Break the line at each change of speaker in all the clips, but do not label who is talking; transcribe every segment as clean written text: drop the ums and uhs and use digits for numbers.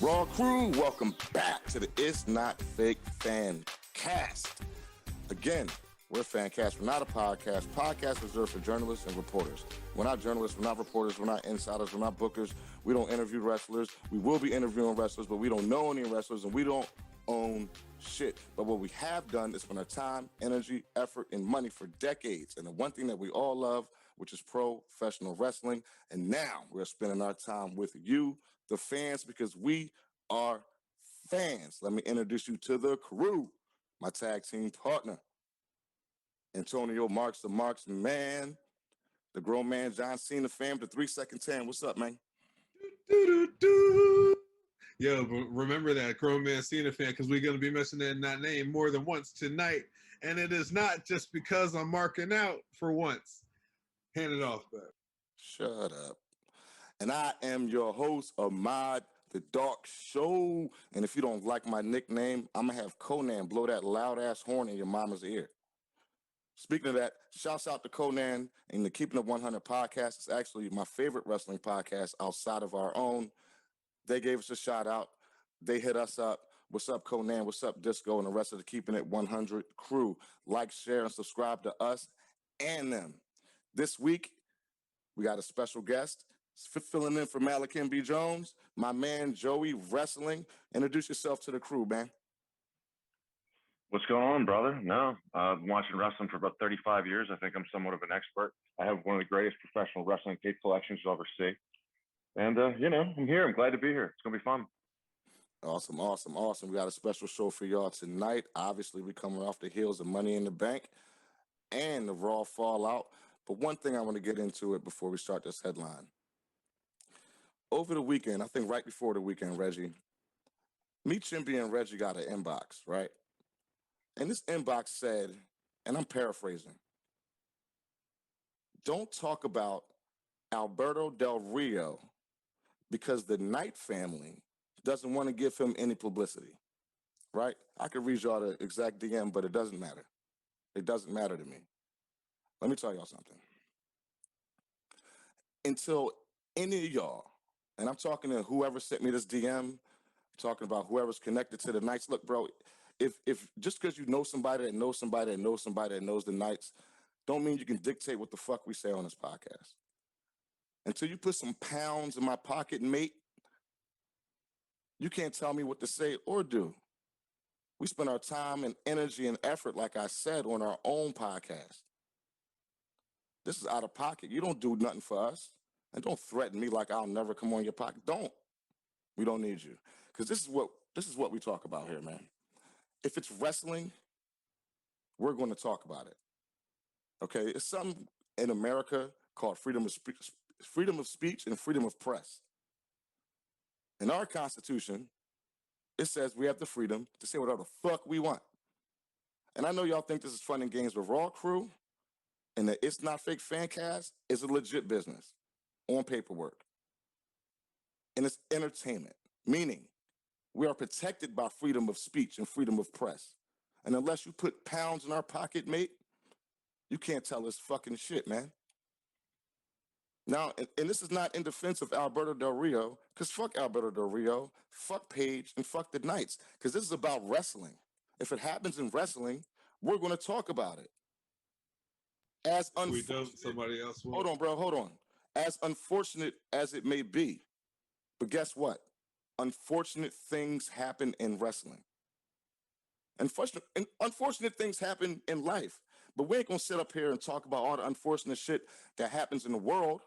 Raw crew, welcome back to the It's Not Fake Fan Cast. Again, we're a fan cast. We're not a podcast. Podcast reserved for journalists and reporters. We're not journalists. We're not reporters. We're not insiders. We're not bookers. We don't interview wrestlers. We will be interviewing wrestlers, but we don't know any wrestlers, and we don't own shit. But what we have done is spend our time, energy, effort, and money for decades. And the one thing that we all love, which is professional wrestling. And now we're spending our time with you, the fans, because we are fans. Let me introduce you to the crew, my tag team partner, Antonio Marks, the Marksman man, the grown man, John Cena fam, the 3 Second Tan. What's up, man?
Yo, but remember that grown man Cena fan, because we're going to be mentioning that name more than once tonight. And it is not just because I'm marking out for once. Hand it off, man.
Shut up. And I am your host, Ahmad the Dark Show. And if you don't like my nickname, I'm going to have Conan blow that loud-ass horn in your mama's ear. Speaking of that, shouts out to Conan and the Keeping It 100 podcast. It's actually my favorite wrestling podcast outside of our own. They gave us a shout out. They hit us up. What's up, Conan? What's up, Disco? And the rest of the Keeping It 100 crew. Like, share, and subscribe to us and them. This week, we got a special guest filling in for Malachi B. Jones, my man Joey Wrestling. Introduce yourself to the crew, man.
What's going on, brother? No, I've been watching wrestling for about 35 years. I think I'm somewhat of an expert. I have one of the greatest professional wrestling tape collections you'll ever see. And, I'm here. I'm glad to be here. It's going to be fun.
Awesome. We got a special show for y'all tonight. Obviously, we're coming off the heels of Money in the Bank and the Raw Fallout. But one thing I want to get into it before we start this headline. Over the weekend, I think right before the weekend, Reggie, me, Chimpy, and Reggie got an inbox, right? And this inbox said, and I'm paraphrasing, don't talk about Alberto Del Rio because the Knight family doesn't want to give him any publicity, right? I could read y'all the exact DM, but it doesn't matter. It doesn't matter to me. Let me tell y'all something. Until any of y'all, and I'm talking to whoever sent me this DM, talking about whoever's connected to the Knights. Look, bro, if just because you know somebody that knows somebody that knows somebody that knows the Knights, don't mean you can dictate what the fuck we say on this podcast. Until you put some pounds in my pocket, mate, you can't tell me what to say or do. We spend our time and energy and effort, like I said, on our own podcast. This is out of pocket. You don't do nothing for us. And don't threaten me like I'll never come on your pocket. Don't. We don't need you. Because this is what we talk about here, man. If it's wrestling, we're going to talk about it. Okay? It's something in America called freedom of speech and freedom of press. In our Constitution, it says we have the freedom to say whatever the fuck we want. And I know y'all think this is fun and games, but Raw Crew and the It's Not Fake Fan Cast is a legit business on paperwork. And it's entertainment, meaning we are protected by freedom of speech and freedom of press. And unless you put pounds in our pocket, mate, you can't tell us fucking shit, man. Now, and this is not in defense of Alberto Del Rio, because fuck Alberto Del Rio, fuck Paige, and fuck the Knights, because this is about wrestling. If it happens in wrestling, we're going to talk about it. As
We don't, somebody else will.
Hold on, bro, hold on. As unfortunate as it may be, but guess what? Unfortunate things happen in wrestling. Unfortunate things happen in life. But we ain't going to sit up here and talk about all the unfortunate shit that happens in the world.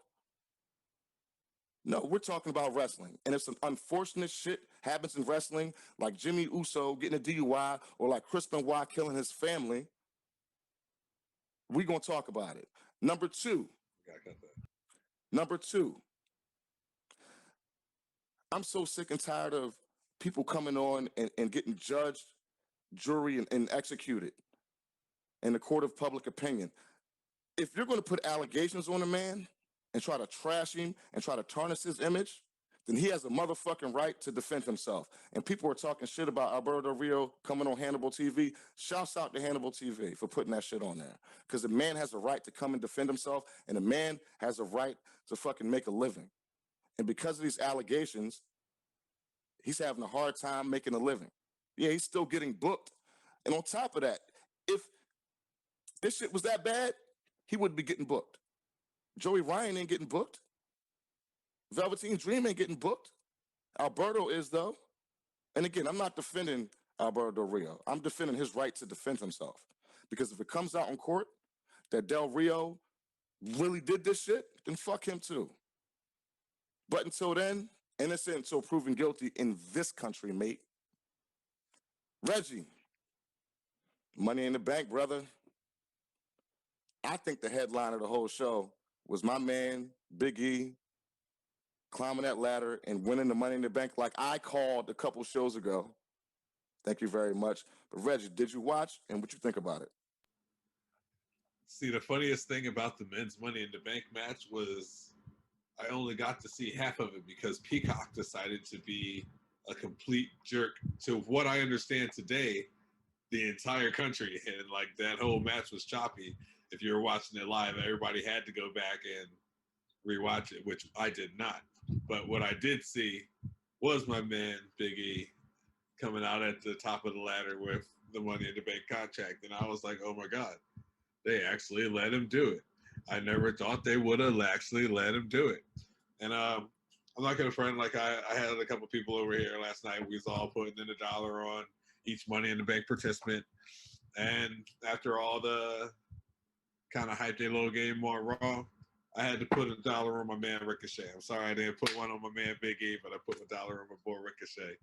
No, we're talking about wrestling. And if some unfortunate shit happens in wrestling, like Jimmy Uso getting a DUI or like Chris Benoit killing his family, we're going to talk about it. Number two, I'm so sick and tired of people coming on and getting judged, jury, and executed in the court of public opinion. If you're going to put allegations on a man and try to trash him and try to tarnish his image, then he has a motherfucking right to defend himself. And people are talking shit about Alberto Del Rio coming on Hannibal TV. Shouts out to Hannibal TV for putting that shit on there. Because a man has a right to come and defend himself, and a man has a right to fucking make a living. And because of these allegations, He's having a hard time making a living. Yeah, he's still getting booked. And on top of that, if this shit was that bad, he would be getting booked. Joey Ryan ain't getting booked. Velveteen Dream ain't getting booked. Alberto is, though. And again, I'm not defending Alberto Del Rio. I'm defending his right to defend himself. Because if it comes out in court that Del Rio really did this shit, then fuck him too. But until then, innocent until proven guilty in this country, mate. Reggie, Money in the Bank, brother. I think the headline of the whole show was my man, Big E, climbing that ladder and winning the Money in the Bank like I called a couple shows ago. Thank you very much. But Reggie, did you watch, and what you think about it?
See, the funniest thing about the men's Money in the Bank match was I only got to see half of it because Peacock decided to be a complete jerk to what I understand today, the entire country. And like that whole match was choppy. If you were watching it live, everybody had to go back and rewatch it, which I did not. But what I did see was my man, Big E, coming out at the top of the ladder with the Money in the Bank contract. And I was like, oh my God, they actually let him do it. I never thought they would have actually let him do it. And I'm not going to front, like I had a couple people over here last night. We was all putting in $1 on each Money in the Bank participant. And after all the kind of hype their little game on Raw, I had to put $1 on my man Ricochet. I'm sorry I didn't put one on my man Big E, but I put $1 on my boy Ricochet.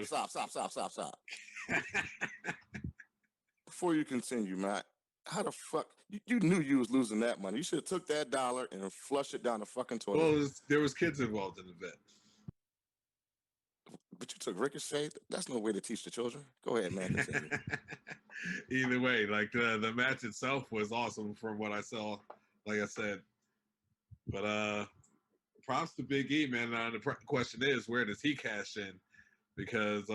Stop. Before you continue, Matt, how the fuck you knew you was losing that money? You should have took that $1 and flushed it down the fucking toilet.
Well, there was kids involved in the bet.
But you took Ricochet. That's no way to teach the children. Go ahead, man. Continue.
Either way, like the match itself was awesome from what I saw. Like I said, but props to Big E, man. The question is, where does he cash in? Because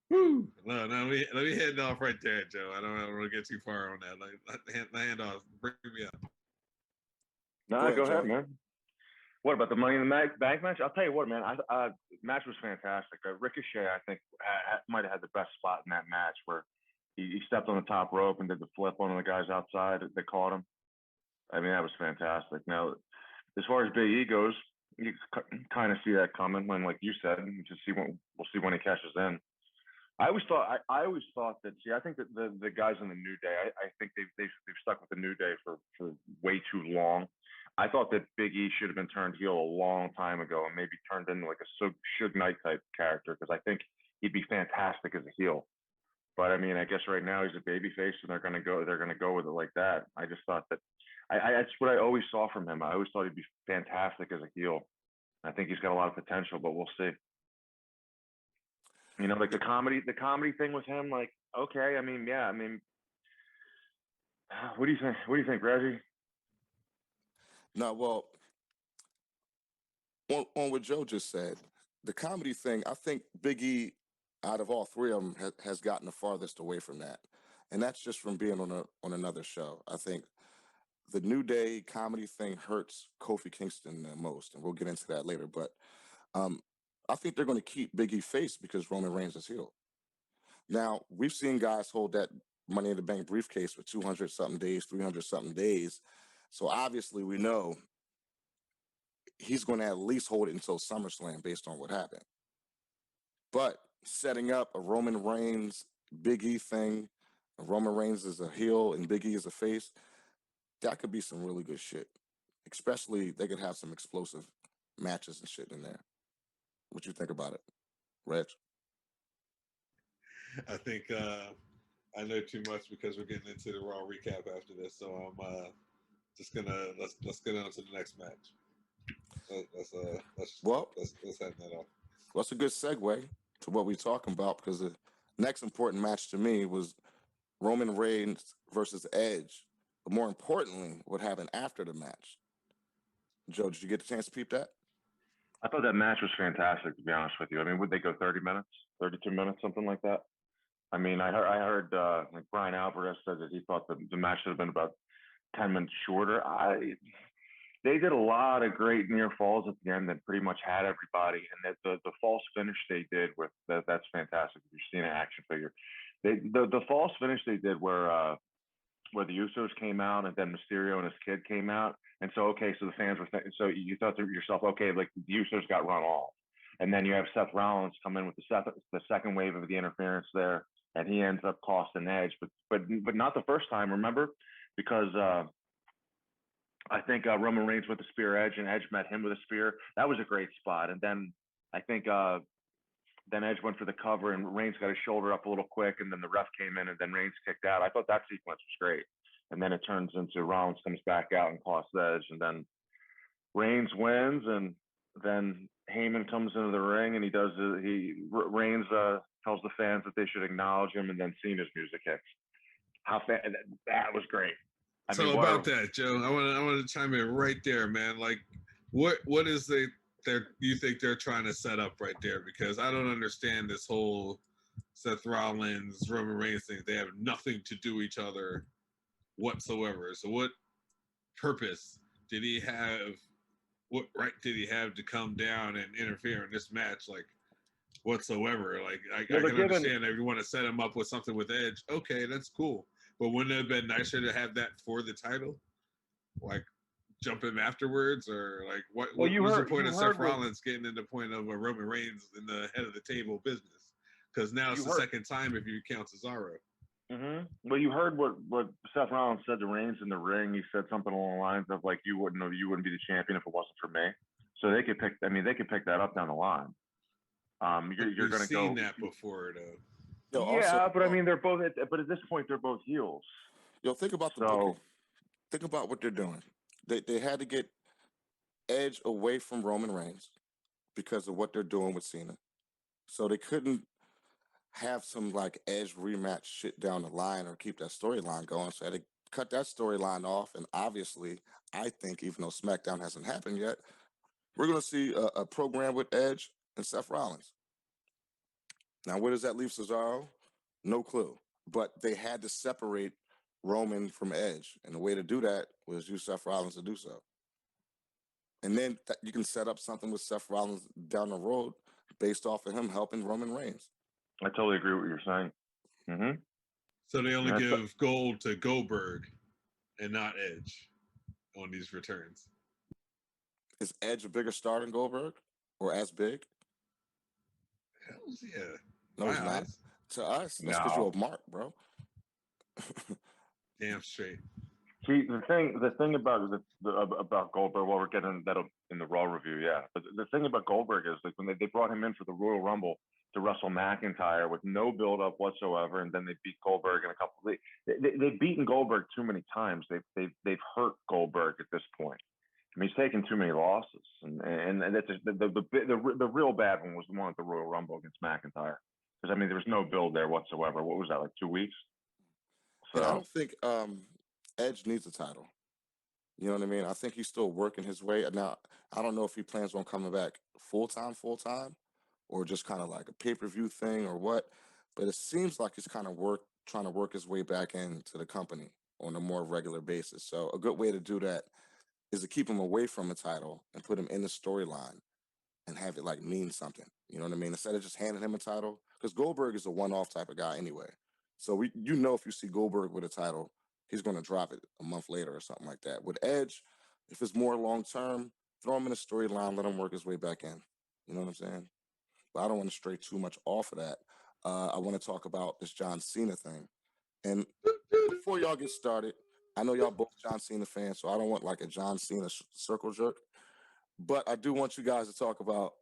woo, no, let me hand off right there, Joe. I don't want to get too far on that. Like, hand off, bring me up.
No, go ahead, man. What about the Money in the Bank match? I'll tell you what, man. Match was fantastic. Ricochet, I think, might have had the best spot in that match where he stepped on the top rope and did the flip on the guys outside. They caught him. I mean, that was fantastic. Now, as far as Big E goes, you kind of see that coming when, like you said, we'll see when he cashes in. I always thought that. See, I think that the guys in the New Day, I think they've stuck with the New Day for way too long. I thought that Big E should have been turned heel a long time ago and maybe turned into like a Suge Knight type character because I think he'd be fantastic as a heel. But I mean, I guess right now he's a babyface and they're gonna go with it like that. I just thought that that's what I always saw from him. I always thought he'd be fantastic as a heel. I think he's got a lot of potential, but we'll see. You know, like the comedy thing with him, like, okay, I mean, yeah, I mean, what do you think? What do you think, Reggie?
No, well, on what Joe just said, the comedy thing, I think Big E, out of all three of them, has gotten the farthest away from that. And that's just from being on another show. I think the New Day comedy thing hurts Kofi Kingston the most, and we'll get into that later. But I think they're going to keep Big E face because Roman Reigns is heel. Now, we've seen guys hold that Money in the Bank briefcase for 200-something days, 300-something days. So obviously we know he's going to at least hold it until SummerSlam based on what happened. But setting up a Roman Reigns Big E thing, Roman Reigns is a heel and Big E is a face, that could be some really good shit. Especially they could have some explosive matches and shit in there. What you think about it, Reg?
I think I know too much because we're getting into the Raw recap after this, so I'm just gonna let's get on to the next match. Let's head that off.
Well, it's a good segue to what we're talking about because the next important match to me was Roman Reigns versus Edge. But more importantly, what happened after the match. Joe, did you get the chance to peep that?
I thought that match was fantastic, to be honest with you. I mean, would they go 30 minutes, 32 minutes, something like that? I mean, I heard like Brian Alvarez said that he thought the match should have been about 10 minutes shorter. they did a lot of great near falls at the end that pretty much had everybody. And that the false finish they did with that's fantastic. If you've seen an action figure, the false finish they did where the Usos came out and then Mysterio and his kid came out. And so, okay, so the fans were, so you thought to yourself, okay, like the Usos got run off. And then you have Seth Rollins come in with the second wave of the interference there, and he ends up costing Edge, but not the first time, remember? Because I think Roman Reigns with the spear Edge, and Edge met him with a spear. That was a great spot. And then I think then Edge went for the cover, and Reigns got his shoulder up a little quick, and then the ref came in, and then Reigns kicked out. I thought that sequence was great. And then it turns into Rollins comes back out and costs Edge, and then Reigns wins, and then Heyman comes into the ring, and Reigns tells the fans that they should acknowledge him, and then Cena's music hits. That was great.
So about that, Joe, I want to chime in right there, man. Like, what is you think they're trying to set up right there? Because I don't understand this whole Seth Rollins, Roman Reigns thing. They have nothing to do with each other whatsoever. So what purpose did he have? What right did he have to come down and interfere in this match, like, whatsoever? Like, I can understand if you want to set him up with something with Edge. Okay, that's cool. But wouldn't it have been nicer to have that for the title? Like, jump him afterwards? Or, like, what was the point of Seth Rollins getting in the point of a Roman Reigns in the head of the table business? Because now it's the second time if you count Cesaro.
Mm-hmm. Well, you heard what Seth Rollins said to Reigns in the ring. He said something along the lines of, like, you wouldn't be the champion if it wasn't for me. So they could pick that up down the line. You're going to go.
Seen that before, though.
Yo, yeah, but I mean, they're both. But at this point, they're both heels.
Yo, think about the booking. Think about what they're doing. They had to get Edge away from Roman Reigns because of what they're doing with Cena. So they couldn't have some like Edge rematch shit down the line or keep that storyline going. So they had to cut that storyline off. And obviously, I think even though SmackDown hasn't happened yet, we're going to see a program with Edge and Seth Rollins. Now, where does that leave Cesaro? No clue. But they had to separate Roman from Edge. And the way to do that was use Seth Rollins to do so. And then you can set up something with Seth Rollins down the road based off of him helping Roman Reigns.
I totally agree with what you're saying. Mm-hmm.
So they only give gold to Goldberg and not Edge on these returns.
Is Edge a bigger star than Goldberg? Or as big?
Hells yeah.
No, he's not. To us, that's because you're a mark, bro.
Damn straight.
See, the thing about Goldberg, well, we're getting that in the Raw review, yeah. But the thing about Goldberg is, like, when they brought him in for the Royal Rumble to wrestle McIntyre with no build-up whatsoever, and then they beat Goldberg in a couple. They've beaten Goldberg too many times. They've hurt Goldberg at this point. I mean, he's taken too many losses, and that's the real bad one was the one at the Royal Rumble against McIntyre, because I mean there was no build there whatsoever. What was that, like 2 weeks? So
and I don't think Edge needs a title. You know what I mean? I think he's still working his way. Now, I don't know if he plans on coming back full time, or just kind of like a pay-per-view thing or what. But it seems like he's kind of trying to work his way back into the company on a more regular basis. So a good way to do that is to keep him away from a title and put him in the storyline and have it like mean something. You know what I mean? Instead of just handing him a title, because Goldberg is a one-off type of guy anyway. So if you see Goldberg with a title, he's going to drop it a month later or something like that. With Edge, if it's more long-term, throw him in a storyline, let him work his way back in. You know what I'm saying? But I don't want to stray too much off of that. I want to talk about this John Cena thing. And before y'all get started, I know y'all both John Cena fans, so I don't want like a John Cena circle jerk. But I do want you guys to talk about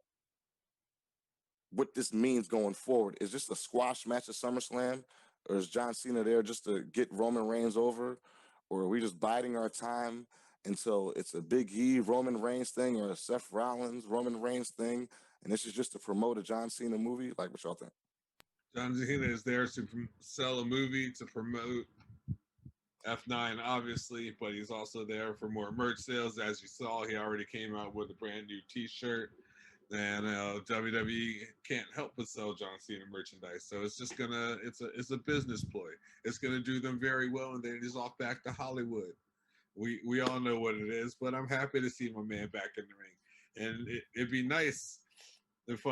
what this means going forward. Is this a squash match at SummerSlam? Or is John Cena there just to get Roman Reigns over? Or are we just biding our time until it's a Big E Roman Reigns thing or a Seth Rollins Roman Reigns thing? And this is just to promote a John Cena movie? Like, what y'all think?
John Cena is there to sell a movie, to promote F9, obviously, but he's also there for more merch sales. As you saw, he already came out with a brand new T-shirt. And WWE can't help but sell John Cena merchandise, so it's just it's a business ploy. It's gonna do them very well, and then he's off back to Hollywood. We all know what it is, but I'm happy to see my man back in the ring. And it'd be nice if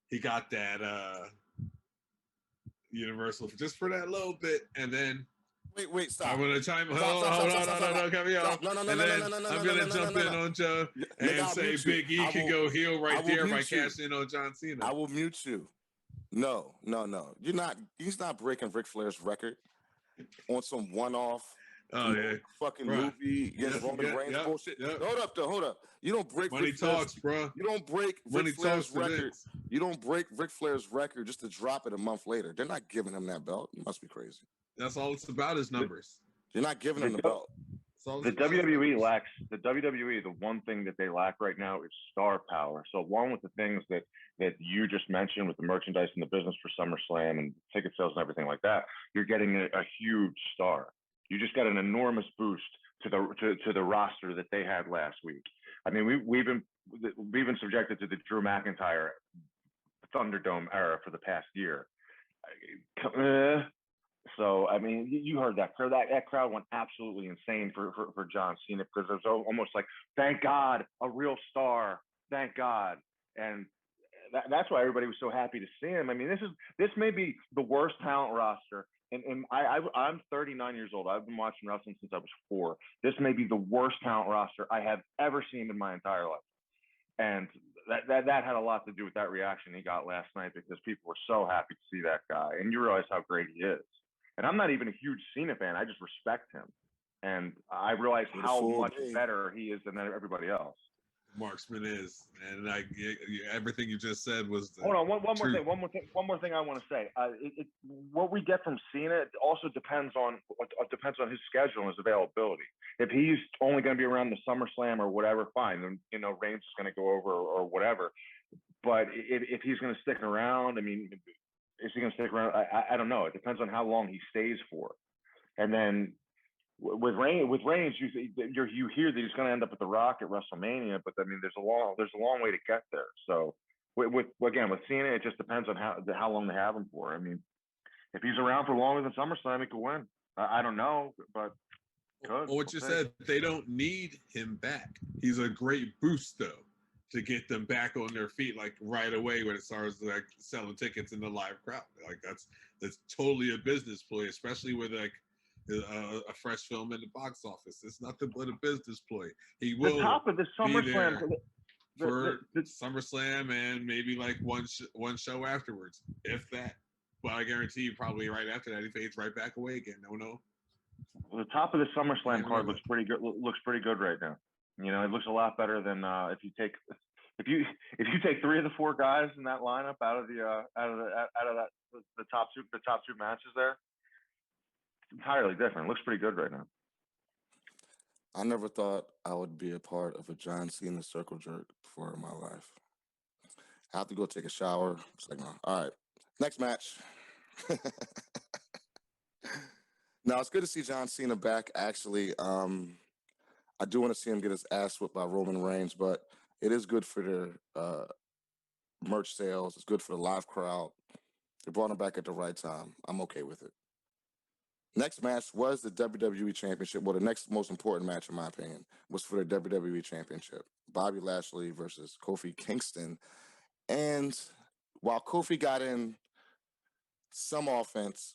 he got that Universal just for that little bit, and then
Wait, stop.
I'm gonna chime.
Stop,
Hold
stop,
on,
stop, stop, stop,
no,
stop.
cut me off.
No,
And then I'm gonna jump in on Joe
Nigga,
and
I'll
say
mute you.
Big E can go heel
I
right
will
there by
mute you.
cashing in on John Cena.
I will mute you. No. You're not. He's not breaking Ric Flair's record on some one-off.
Oh yeah,
fucking
bruh.
movie against Roman Reigns bullshit.
Yep.
Hold up. You don't break
Money
Ric Flair's,
talks, bro.
You don't break
Money
Ric Flair's
talks to
record.
Vince.
You don't break Ric Flair's record just to drop it a month later. They're not giving him that belt. You must be crazy.
That's all it's about is numbers.
You're not giving him the belt.
The WWE lacks the WWE. The one thing that they lack right now is star power. So along with the things that you just mentioned with the merchandise and the business for SummerSlam and ticket sales and everything like that, you're getting a huge star. You just got an enormous boost to the roster that they had last week. I mean, we've been subjected to the Drew McIntyre Thunderdome era for the past year. So I mean, you heard that crowd. That crowd went absolutely insane for John Cena, because it was almost like, thank God, a real star, thank God, and that's why everybody was so happy to see him. I mean, this may be the worst talent roster, and I'm 39 years old. I've been watching wrestling since I was 4. This may be the worst talent roster I have ever seen in my entire life, and that had a lot to do with that reaction he got last night, because people were so happy to see that guy, and you realize how great he is. And I'm not even a huge Cena fan. I just respect him. And I realize how much better he is than everybody else.
Marksman is. And everything you just said was the
Hold on, one more thing I want to say. What we get from Cena also depends on his schedule and his availability. If he's only going to be around the SummerSlam or whatever, fine. Then, Reigns is going to go over or whatever. But if he's going to stick around, I mean, is he going to stick around? I don't know. It depends on how long he stays for. And then with Reigns, you hear that he's going to end up with The Rock at WrestleMania, but I mean, there's a long way to get there. So with Cena, it just depends on how long they have him for. I mean, if he's around for longer than SummerSlam, he could win. I don't know, but could.
Well, what you said, they don't need him back. He's a great boost, though, to get them back on their feet, like right away when it starts like selling tickets in the live crowd. Like that's totally a business ploy, especially with like a fresh film in the box office. It's nothing but a business ploy. He will
the top of the SummerSlam
for SummerSlam and maybe like one show afterwards, if that. But I guarantee you, probably right after that, he fades right back away again. No.
The top of the SummerSlam card looks pretty good. Looks pretty good right now. It looks a lot better than if you take 3 of the 4 guys in that lineup out of the top two matches there. It's entirely different. It looks pretty good right now.
I never thought I would be a part of a John Cena circle jerk before in my life. I have to go take a shower. It's like, no. All right, next match. Now, it's good to see John Cena back, actually. I do want to see him get his ass whipped by Roman Reigns, but it is good for their merch sales. It's good for the live crowd. They brought him back at the right time. I'm okay with it. Next match was the WWE Championship. Well, the next most important match, in my opinion, was for the WWE Championship. Bobby Lashley versus Kofi Kingston. And while Kofi got in some offense,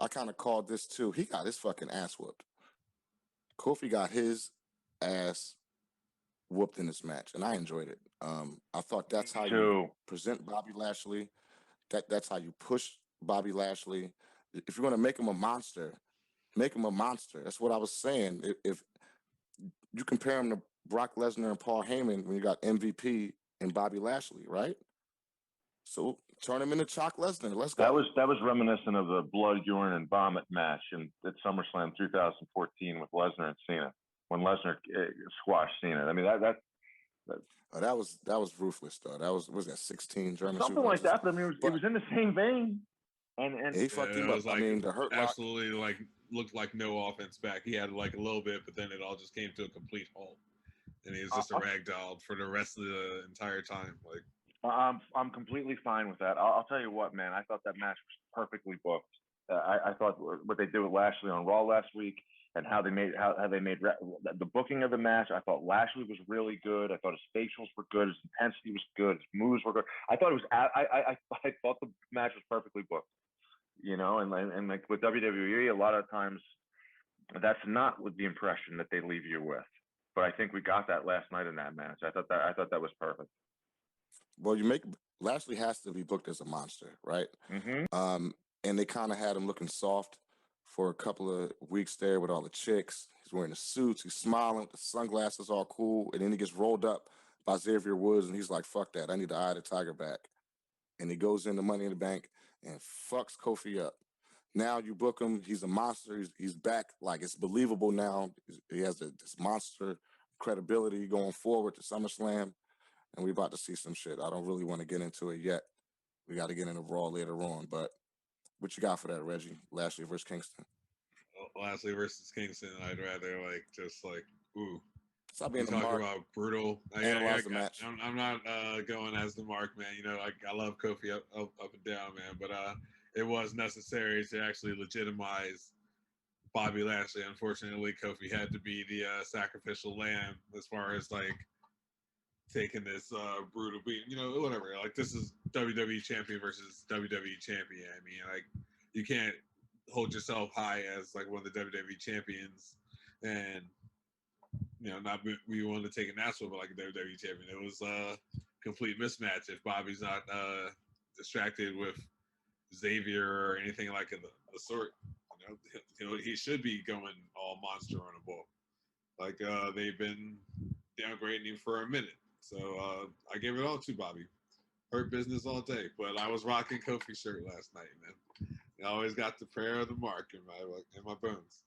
I kind of called this too. He got his fucking ass whooped. Kofi got his ass whooped in this match, and I enjoyed it. I thought that's how you present Bobby Lashley. That's how you push Bobby Lashley. If you're going to make him a monster, make him a monster. That's what I was saying. If you compare him to Brock Lesnar and Paul Heyman when you got MVP and Bobby Lashley, right? So turn him into Brock Lesnar. Let's go.
That was reminiscent of the blood, urine, and vomit match at SummerSlam 2014 with Lesnar and Cena, when Lesnar squashed Cena. I mean,
that was ruthless, though. That was that 16 German
something like that. But I mean, it was in the same vein. And
he fucked him up.
Like,
I mean, the Hurt Lock
absolutely like looked like no offense back. He had like a little bit, but then it all just came to a complete halt, and he was just a ragdoll for the rest of the entire time. Like,
I'm completely fine with that. I'll tell you what, man. I thought that match was perfectly booked. I thought what they did with Lashley on Raw last week and how they made the booking of the match. I thought Lashley was really good. I thought his facials were good. His intensity was good. His moves were good. I thought it was. I thought the match was perfectly booked. You know, and like with WWE, a lot of times that's not with the impression that they leave you with. But I think we got that last night in that match. I thought that was perfect.
Well, Lashley has to be booked as a monster, right?
Mm-hmm.
And they kind of had him looking soft for a couple of weeks there with all the chicks. He's wearing the suits. He's smiling. The sunglasses all cool. And then he gets rolled up by Xavier Woods, and he's like, fuck that. I need to eye the tiger back. And he goes into Money in the Bank and fucks Kofi up. Now you book him. He's a monster. He's back. Like, it's believable now. He has this monster credibility going forward to SummerSlam. And we're about to see some shit. I don't really want to get into it yet. We got to get into Raw later on. But what you got for that, Reggie? Lashley versus Kingston.
Lashley versus Kingston. I'd rather ooh.
Stop being
talk about brutal.
Analyze the match.
I'm not going as the mark, man. You know, I love Kofi up and down, man. But it was necessary to actually legitimize Bobby Lashley. Unfortunately, Kofi had to be the sacrificial lamb as far as like taking this brutal beat. You know, whatever. Like, this is WWE champion versus WWE champion. I mean, like, you can't hold yourself high as like one of the WWE champions and, you know, not be willing to take a national, but like a WWE champion. It was a complete mismatch if Bobby's not distracted with Xavier or anything like the sort. You know, he should be going all monster on a ball. Like, they've been downgrading him for a minute. So I gave it all to Bobby. Hurt business all day. But I was rocking Kofi's shirt last night, man. I always got the prayer of the mark in my bones.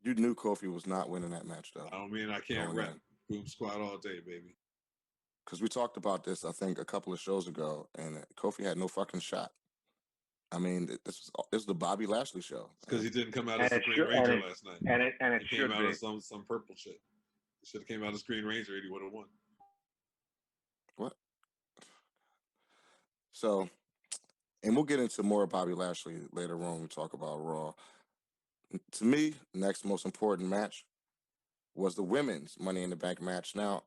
You knew Kofi was not winning that match, though.
I don't mean I can't rep Boom Squad all day, baby.
Because we talked about this, I think, a couple of shows ago, and Kofi had no fucking shot. I mean, this is the Bobby Lashley show.
Because he didn't come out as Green Ranger last night.
And it
came out as some purple shit. He should have came out as Green Ranger and he would have won.
What? So, and we'll get into more Bobby Lashley later on when we talk about Raw. To me, next most important match was the women's Money in the Bank match. Now,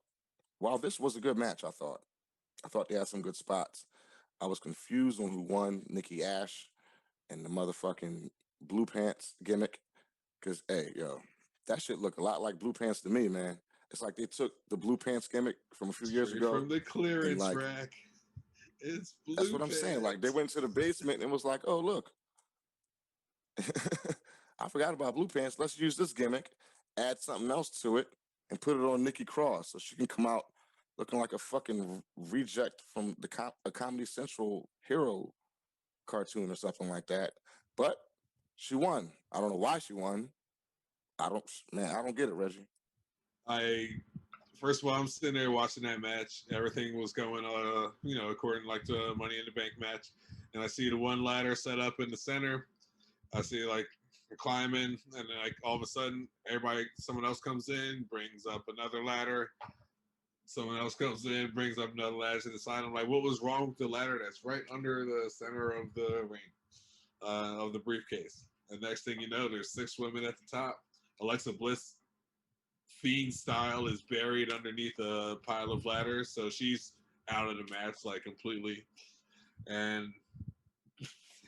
while this was a good match, I thought they had some good spots. I was confused on who won, Nikki Ash and the motherfucking blue pants gimmick. Because, hey, yo, that shit looked a lot like blue pants to me, man. It's like they took the blue pants gimmick from a few years ago.
From the clearance rack. It's blue
That's what I'm saying. Like, they went to the basement and was like, oh, look. I forgot about blue pants. Let's use this gimmick, add something else to it, and put it on Nikki Cross so she can come out looking like a fucking reject from a Comedy Central hero cartoon or something like that. But she won. I don't know why she won. I don't get it, Reggie.
First of all, I'm sitting there watching that match. Everything was going, according like to Money in the Bank match. And I see the one ladder set up in the center. I see like climbing, and then like all of a sudden, someone else comes in, brings up another ladder. Someone else comes in, brings up another ladder to the side. I'm like, what was wrong with the ladder that's right under the center of the ring, of the briefcase? And next thing you know, there's 6 women at the top. Alexa Bliss, Fiend style, is buried underneath a pile of ladders, so she's out of the match like completely. And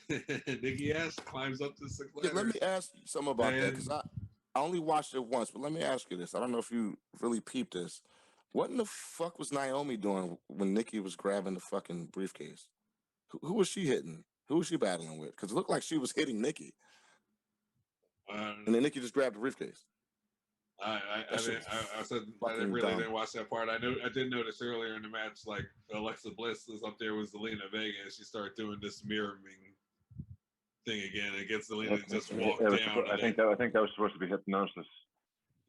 Nikki Ash climbs up to 6 ladders.
Yeah, let me ask you something about that, because I only watched it once, but let me ask you this. I don't know if you really peeped this. What in the fuck was Naomi doing when Nikki was grabbing the fucking briefcase? Who was she hitting? Who was she battling with? Because it looked like she was hitting Nikki. And then Nikki just grabbed the briefcase.
I didn't watch that part. I did notice earlier in the match, like Alexa Bliss is up there with Zelina Vega, and she started doing this mirroring thing again. It gets Zelina to just walk down.
I think that was supposed to be hypnosis.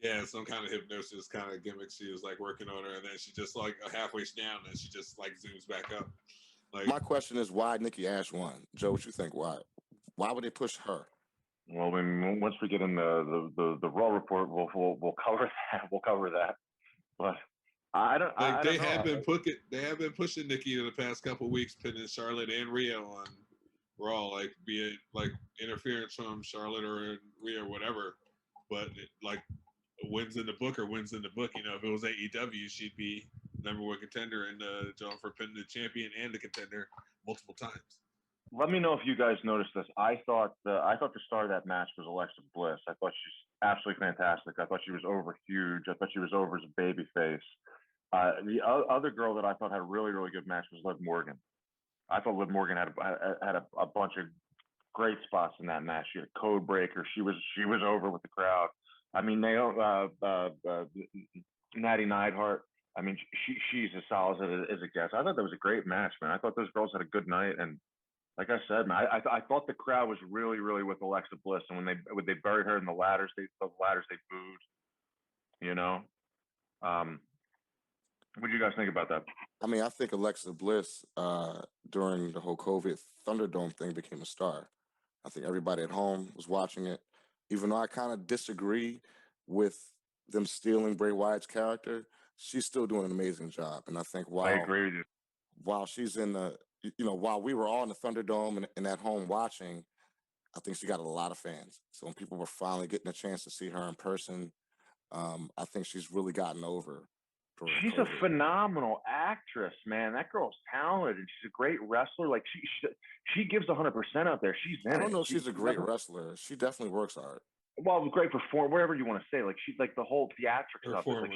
Yeah, some kind of hypnosis kind of gimmick she was like working on her, and then she just like halfway down, and she just like zooms back up. Like,
my question is, why Nikki Ash won? Joe, what you think? Why would they push her?
Well, I mean, once we get in the Raw report, we'll cover that. We'll cover that. But
they have been pushing Nikki in the past couple of weeks, pinning Charlotte and Rhea on Raw, like be it like interference from Charlotte or Rhea or whatever. But like wins in the book or wins in the book. You know, if it was AEW, she'd be #1 contender and John for pinning the champion and the contender multiple times.
Let me know if you guys noticed this. I thought the star of that match was Alexa Bliss. I thought she's absolutely fantastic. I thought she was over huge. I thought she was over as a babyface. The other girl that I thought had a really, really good match was Liv Morgan. I thought Liv Morgan had a bunch of great spots in that match. She had a code breaker. She was over with the crowd. I mean, Natty Neidhart. I mean, she's as solid as a guest. I thought that was a great match, man. I thought those girls had a good night, and like I said, man, I thought the crowd was really, really with Alexa Bliss, and when they buried her in the ladders, they booed. You know, what do you guys think about that?
I mean, I think Alexa Bliss during the whole COVID Thunderdome thing became a star. I think everybody at home was watching it, even though I kind of disagree with them stealing Bray Wyatt's character. She's still doing an amazing job, and I think
I agree with you.
while she's in the, while we were all in the Thunderdome and at home watching, I think she got a lot of fans. So when people were finally getting a chance to see her in person, I think she's really gotten over.
She's a phenomenal actress, man. That girl's talented, and she's a great wrestler. Like she gives 100% out there. She's in it.
I don't know if she's a great wrestler. She definitely works hard.
Well, great perform, whatever you want to say. Like she's like the whole theatrics stuff. Like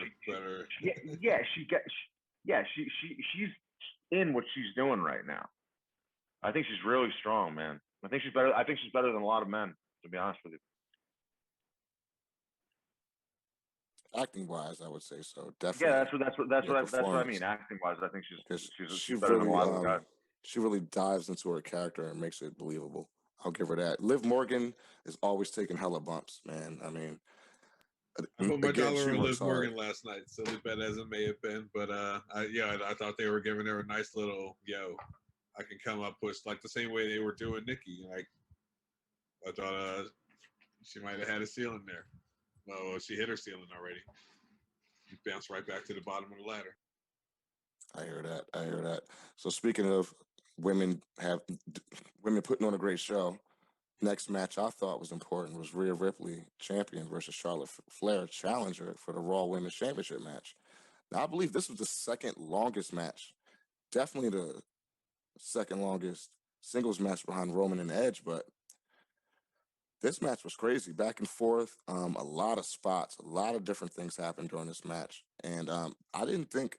she's in what she's doing right now. I think she's really strong, man. I think she's better than a lot of men, to be honest with you.
Acting wise, I would say so. Definitely.
Yeah, that's what I mean. Acting wise, I think she's better than a lot of guys.
She really dives into her character and makes it believable. I'll give her that. Liv Morgan is always taking hella bumps, man. I mean,
I put my dollar on Liv Morgan last night, silly bet as it may have been, but I thought they were giving her a nice little I can come up push, like the same way they were doing Nikki. Like I thought she might have had a ceiling there. Well, she hit her ceiling already. You bounced right back to the bottom of the ladder.
I hear that. So speaking of women putting on a great show, next match I thought was important was Rhea Ripley, champion, versus Charlotte Flair, challenger for the Raw Women's Championship match. Now, I believe this was the second longest match. Definitely the second longest singles match behind Roman and Edge, but this match was crazy, back and forth. A lot of spots, a lot of different things happened during this match, and I didn't think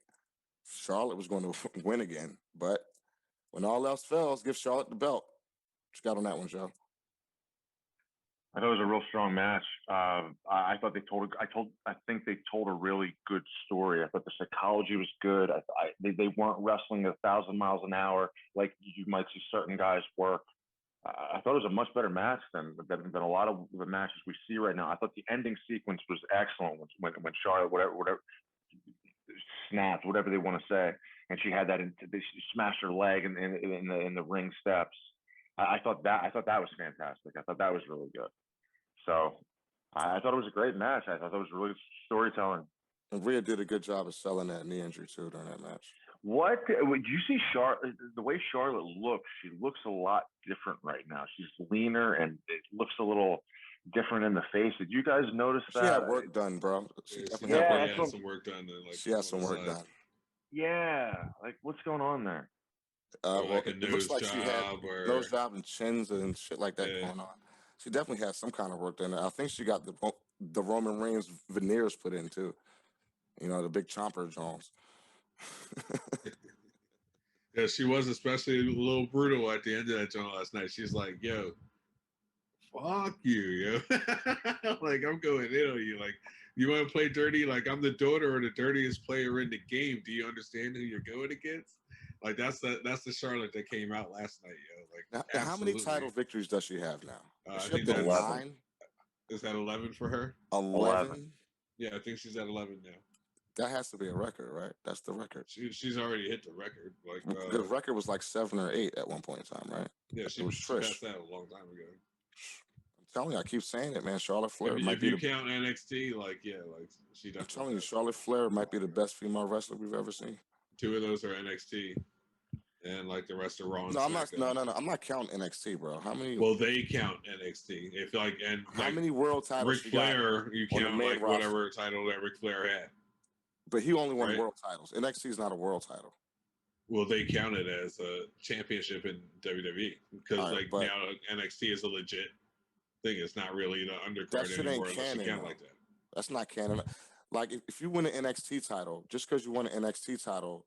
Charlotte was going to win again, but when all else fails, give Charlotte the belt. What you got on that one, Joe?
I thought it was a real strong match. I thought I think they told a really good story. I thought the psychology was good. They weren't wrestling at 1,000 miles an hour like you might see certain guys work. I thought it was a much better match than a lot of the matches we see right now. I thought the ending sequence was excellent when Charlotte whatever snapped, whatever they want to say, and she had that. She smashed her leg in the ring steps. I thought that was fantastic. I thought that was really good. So I thought it was a great match. I thought it was really storytelling.
And Rhea did a good job of selling that knee injury too during that match.
What did you see? The way Charlotte looks, she looks a lot different right now. She's leaner and it looks a little different in the face. Did you guys notice that?
She had work done, bro.
She had some work done.
She had some work done.
Yeah, like what's going on there?
It looks like she had nose job and chins and shit like that going on. She definitely had some kind of work done. I think she got the Roman Reigns veneers put in too. The big chomper Jones.
Yeah, she was especially a little brutal at the end of that joint last night. She's like, "Yo, fuck you, yo!" Like I'm going in on you. Like you want to play dirty? Like I'm the daughter or the dirtiest player in the game. Do you understand who you're going against? Like that's the Charlotte that came out last night, yo. Like
now, how many title victories does she have now?
I think that's 9. Is that 11 for her?
11.
Yeah, I think she's at 11 now.
That has to be a record, right? That's the record.
She's already hit the record. Like
the record was like 7 or 8 at one point in time, right?
Yeah, she passed that a long time ago.
I'm telling you, I keep saying it, man. Charlotte Flair
if you count NXT, like she definitely.
I'm telling you, Charlotte Flair might be the best female wrestler we've ever seen.
2 of those are NXT, and like the rest of Raw and
No, I'm not.
SmackDown.
No. I'm not counting NXT, bro. How many?
Well, they count NXT. If like and
how
like
many world titles
Ric
she got
Flair, you
on the
count
main
like
roster?
whatever title that Ric Flair had.
But he only won
Right.
world titles. NXT is not a world title.
Well, they count it as a championship in WWE because
All right,
like
but
now NXT is a legit thing. It's not really the
that
undercard
shit
anymore
ain't
unless you
canon,
count
though.
like that.
That's not canon. Like if you win an NXT title, just because you won an NXT title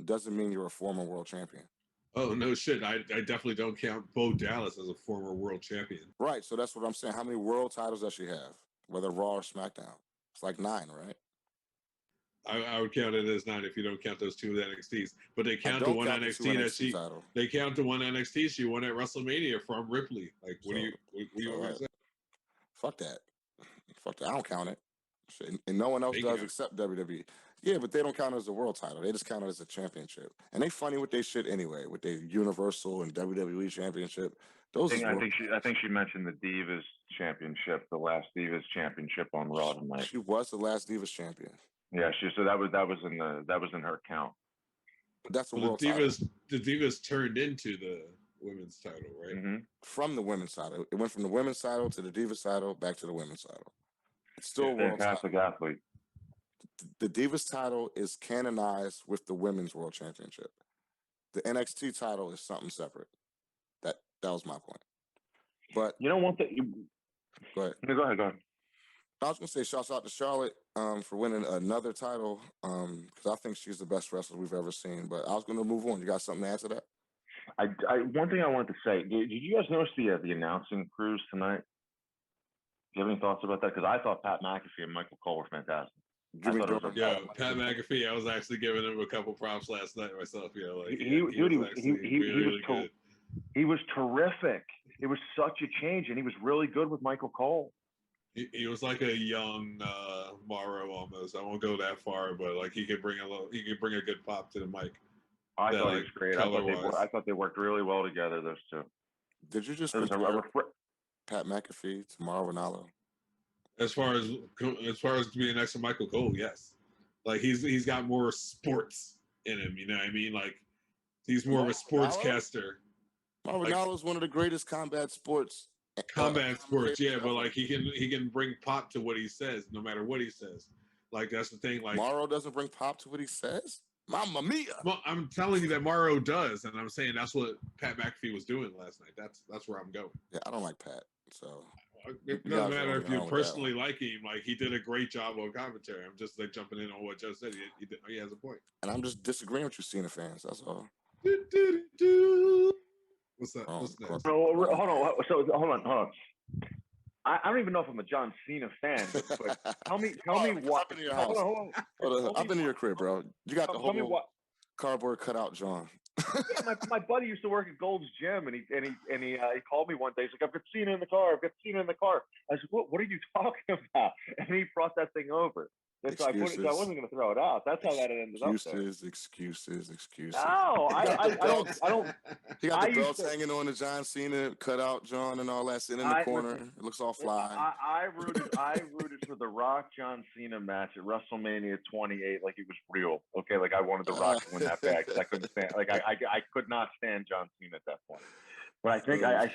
doesn't mean you're a former world champion.
Oh no shit! I definitely don't count Bo Dallas as a former world champion.
Right. So that's what I'm saying. How many world titles does she have? Whether Raw or SmackDown? It's like 9, right?
I would count it as 9 if you don't count those 2 NXTs. But they
I
count the
don't
one
count the 2
NXT that
NXT title.
they count the one NXT she won at WrestleMania from Ripley. Like, what do you want me to say?
Fuck that. Fuck that. I don't count it. Shit, and no one else
They
does
count.
except WWE. Yeah, but they don't count it as a world title. They just count it as a championship. And they funny with their shit anyway, with their Universal and WWE championship. Those
I think she mentioned the Divas Championship, the last Divas Championship on Raw tonight.
She was the last Divas champion.
Yeah, so that was in her count.
But that's a
Well,
world
the Divas
title.
the Divas turned into the women's title, right?
Mm-hmm.
From the women's title. It went from the women's title to the Divas title back to the women's title. It's still a world
Fantastic
title.
athlete.
The Divas title is canonized with the women's world championship. The NXT title is something separate. That was my point. But
you know one thing.
Go ahead.
No, go ahead.
I was gonna say shouts out to Charlotte for winning another title because I think she's the best wrestler we've ever seen. But I was gonna move on. You got something to add to that?
One thing I wanted to say. Did you guys notice the announcing crews tonight? Do you have any thoughts about that? Because I thought Pat McAfee and Michael Cole were fantastic.
Jimmy
I thought it was
Yeah, Pat McAfee. I was actually giving him a couple props last night myself. Yeah, like
he was
really good.
He was terrific. It was such a change, and he was really good with Michael Cole.
He was like a young Morrow almost. I won't go that far, but like he could bring a good pop to the mic.
I thought he was great. I thought they worked really well together. Those two.
Did you just compare Pat McAfee to Mauro Ranallo?
As far as being next to Michael Cole, yes. Like he's got more sports in him. You know what I mean? Like he's more of a sportscaster.
Mauro Ranallo is one of the greatest combat sports.
Yeah, but like he can bring pop to what he says, no matter what he says. Like that's the thing. Like
Mauro doesn't bring pop to what he says. Mamma mia!
Well, I'm telling you that Mauro does, and I'm saying that's what Pat McAfee was doing last night. That's where I'm going.
Yeah, I don't like Pat, so
it doesn't matter if you personally like him. Like he did a great job on commentary. I'm just like jumping in on what Joe said. He has a point.
And I'm just disagreeing with you, Cena fans. That's all.
What's that? What's next?
Hold on. I don't even know if I'm a John Cena fan, but tell me what.
I've been in your house. Hold on. I've been in your crib, bro. You got the whole cardboard cutout, John.
Yeah, my buddy used to work at Gold's Gym, and he called me one day. He's like, "I've got Cena in the car. I said, "What are you talking about?" And he brought that thing over. And so I wasn't going to throw it out. That's how that ended up.
Excuses.
No, I don't.
He got the belts hanging on the John Cena cutout, John, and all that sitting in the corner. It looks all fly.
I rooted for the Rock John Cena match at WrestleMania 28 like it was real. Okay, like I wanted the Rock to win that bad because I couldn't stand. Like I could not stand John Cena at that point. But I think I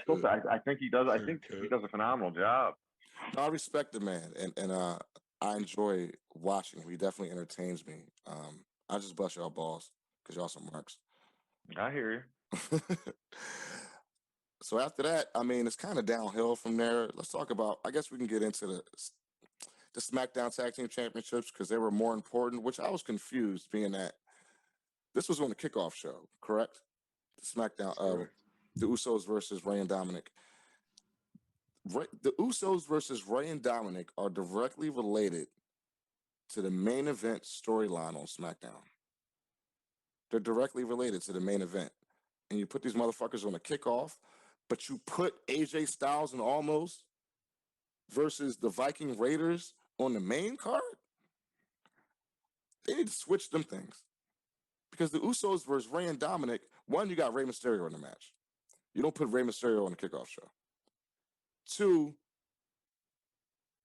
think he does. I think he does a phenomenal job.
I respect the man, and I enjoy watching him. He definitely entertains me. I just bust y'all balls because y'all some marks.
I hear you.
So after that, I mean, it's kind of downhill from there. Let's talk about, I guess we can get into the SmackDown Tag Team Championships because they were more important, which I was confused being that this was on the kickoff show, correct? The SmackDown, the Usos versus Rey and Dominic. The Usos versus Rey and Dominic are directly related to the main event storyline on SmackDown. They're directly related to the main event. And you put these motherfuckers on a kickoff, but you put AJ Styles and Almost versus the Viking Raiders on the main card? They need to switch them things. Because the Usos versus Rey and Dominic, one, you got Rey Mysterio in the match. You don't put Rey Mysterio on the kickoff show. Two,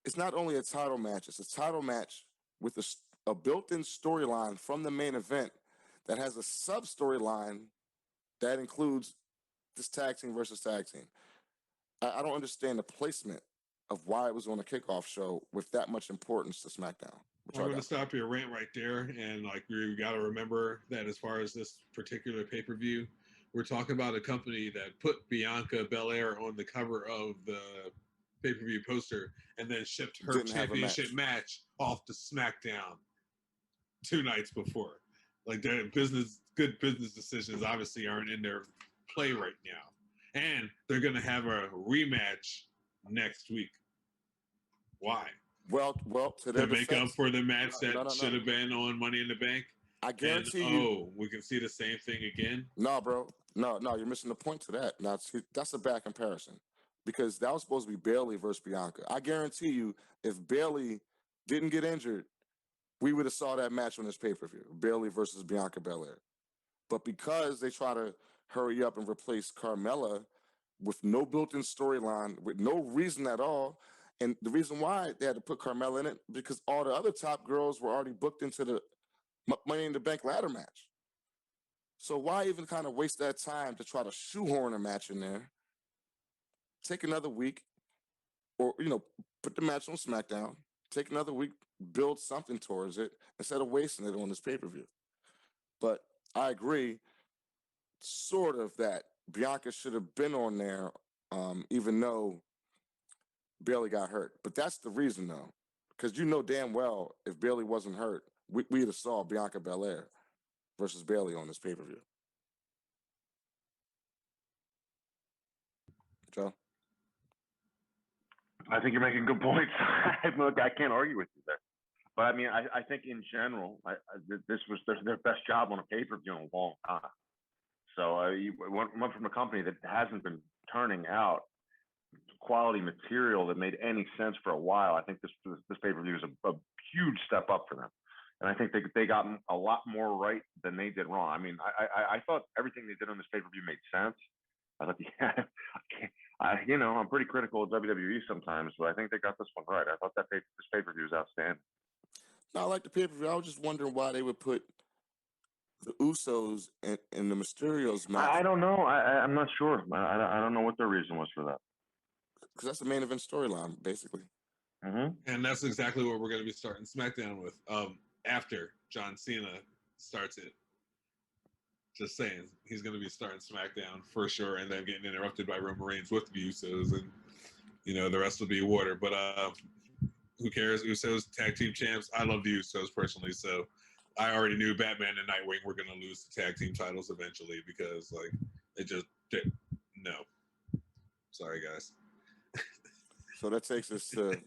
it's not only a title match, it's a title match with a built-in storyline from the main event that has a sub-storyline That includes this tag team versus tag team. I don't understand the placement of why it was on a kickoff show with that much importance to SmackDown.
I'm going to stop your rant right there. And like, we got to remember that as far as this particular pay-per-view, we're talking about a company that put Bianca Belair on the cover of the pay-per-view poster and then shipped her championship match off to SmackDown 2 nights before. Like, their good business decisions obviously aren't in their play right now. And they're going to have a rematch next week. Why?
Well, to
make up for the match that should have been on Money in the Bank.
I guarantee you.
Oh, we can see the same thing again.
No, bro. No, you're missing the point to that. Now, that's a bad comparison because that was supposed to be Bayley versus Bianca. I guarantee you, if Bayley didn't get injured, we would have saw that match on this pay-per-view, Bayley versus Bianca Belair. But because they try to hurry up and replace Carmella with no built-in storyline, with no reason at all, and the reason why they had to put Carmella in it, because all the other top girls were already booked into the Money in the Bank ladder match. So why even kind of waste that time to try to shoehorn a match in there? Take another week, or, put the match on SmackDown. Take another week, build something towards it instead of wasting it on this pay-per-view. But I agree, sort of, that Bianca should have been on there, even though Bayley got hurt. But that's the reason, though, because you know damn well if Bayley wasn't hurt, we'd have saw Bianca Belair versus Bayley on this pay-per-view. Joe?
I think you're making good points. Look, I can't argue with you there. But I mean, I think in general, this was their best job on a pay-per-view in a long time. So you went from a company that hasn't been turning out quality material that made any sense for a while. I think this pay-per-view is a huge step up for them. And I think they got a lot more right than they did wrong. I mean, I thought everything they did on this pay-per-view made sense. I thought, I'm pretty critical of WWE sometimes, but I think they got this one right. I thought this pay-per-view was outstanding.
No, I like the pay-per-view. I was just wondering why they would put the Usos and the Mysterios match.
I don't know. I'm not sure. I don't know what their reason was for that.
Because that's the main event storyline, basically.
Mm-hmm.
And that's exactly what we're going to be starting SmackDown with after John Cena starts it. Just saying, he's going to be starting SmackDown for sure, and then getting interrupted by Roman Reigns with the Usos, and the rest will be water. But who cares? Usos tag team champs. I love the Usos personally, so I already knew Batman and Nightwing were going to lose the tag team titles eventually because no. Sorry, guys.
So that takes us to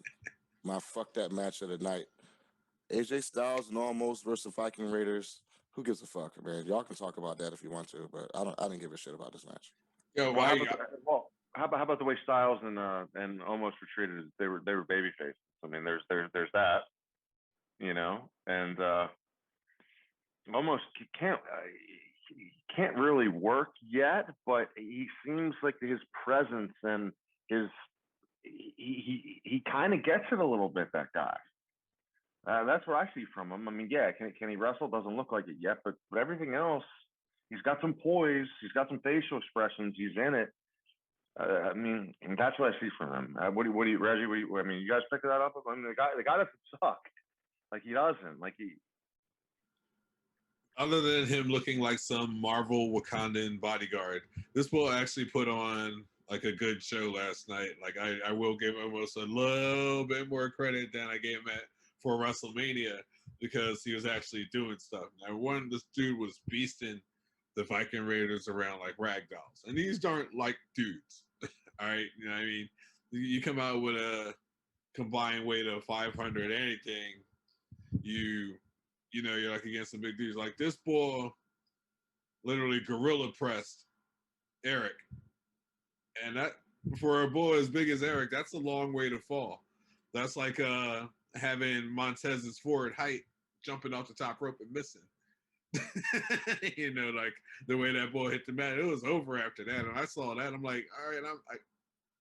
my fuck that match of the night: AJ Styles and Almost versus Viking Raiders. Who gives a fuck, man? Y'all can talk about that if you want to, but I didn't give a shit about this match.
Yo,
how about the way Styles and Almost were treated? They were babyface. I mean, there's that, and Almost can't really work yet, but he seems like his presence and he kind of gets it a little bit. That guy. That's what I see from him. I mean, yeah, can he wrestle? Doesn't look like it yet, but everything else, he's got some poise. He's got some facial expressions. He's in it. I mean, that's what I see from him. What do you, Reggie? I mean, you guys pick that up? I mean, the guy doesn't suck. Like he doesn't.
Other than him looking like some Marvel Wakandan bodyguard, this will actually put on like a good show last night. Like I will give Almost a little bit more credit than I gave him for WrestleMania because he was actually doing stuff. Now, this dude was beasting the Viking Raiders around like rag dolls, and these aren't like dudes. All right, you know what I mean? You come out with a combined weight of 500 anything, you're like against some big dudes. Like this boy literally gorilla pressed Eric. And that, for a boy as big as Eric, that's a long way to fall. That's like having Montez's forward height jumping off the top rope and missing. Like the way that boy hit the mat, it was over after that. And I saw that, I'm like, all right,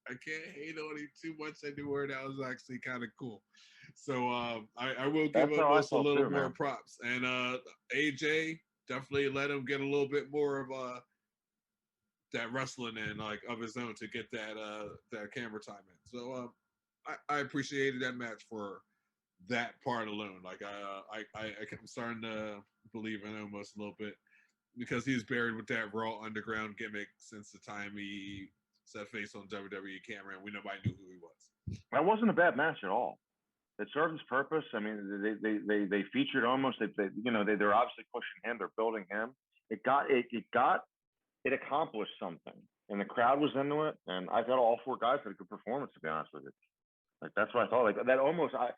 I can't hate on him too much anymore. That was actually kind of cool. So I will give Almost a little more props. And AJ, definitely let him get a little bit more of that wrestling in like of his own to get that camera time in. So I appreciated that match for that part alone. Like I'm starting to believe in Omos a little bit because he's buried with that Raw Underground gimmick since the time he set face on WWE camera, and nobody knew who he was.
That wasn't a bad match at all. It served its purpose. I mean, they featured Omos. They're obviously pushing him. They're building him. It accomplished something, and the crowd was into it. And I thought all four guys had a good performance, to be honest with you. Like that's what I thought. Like that almost. I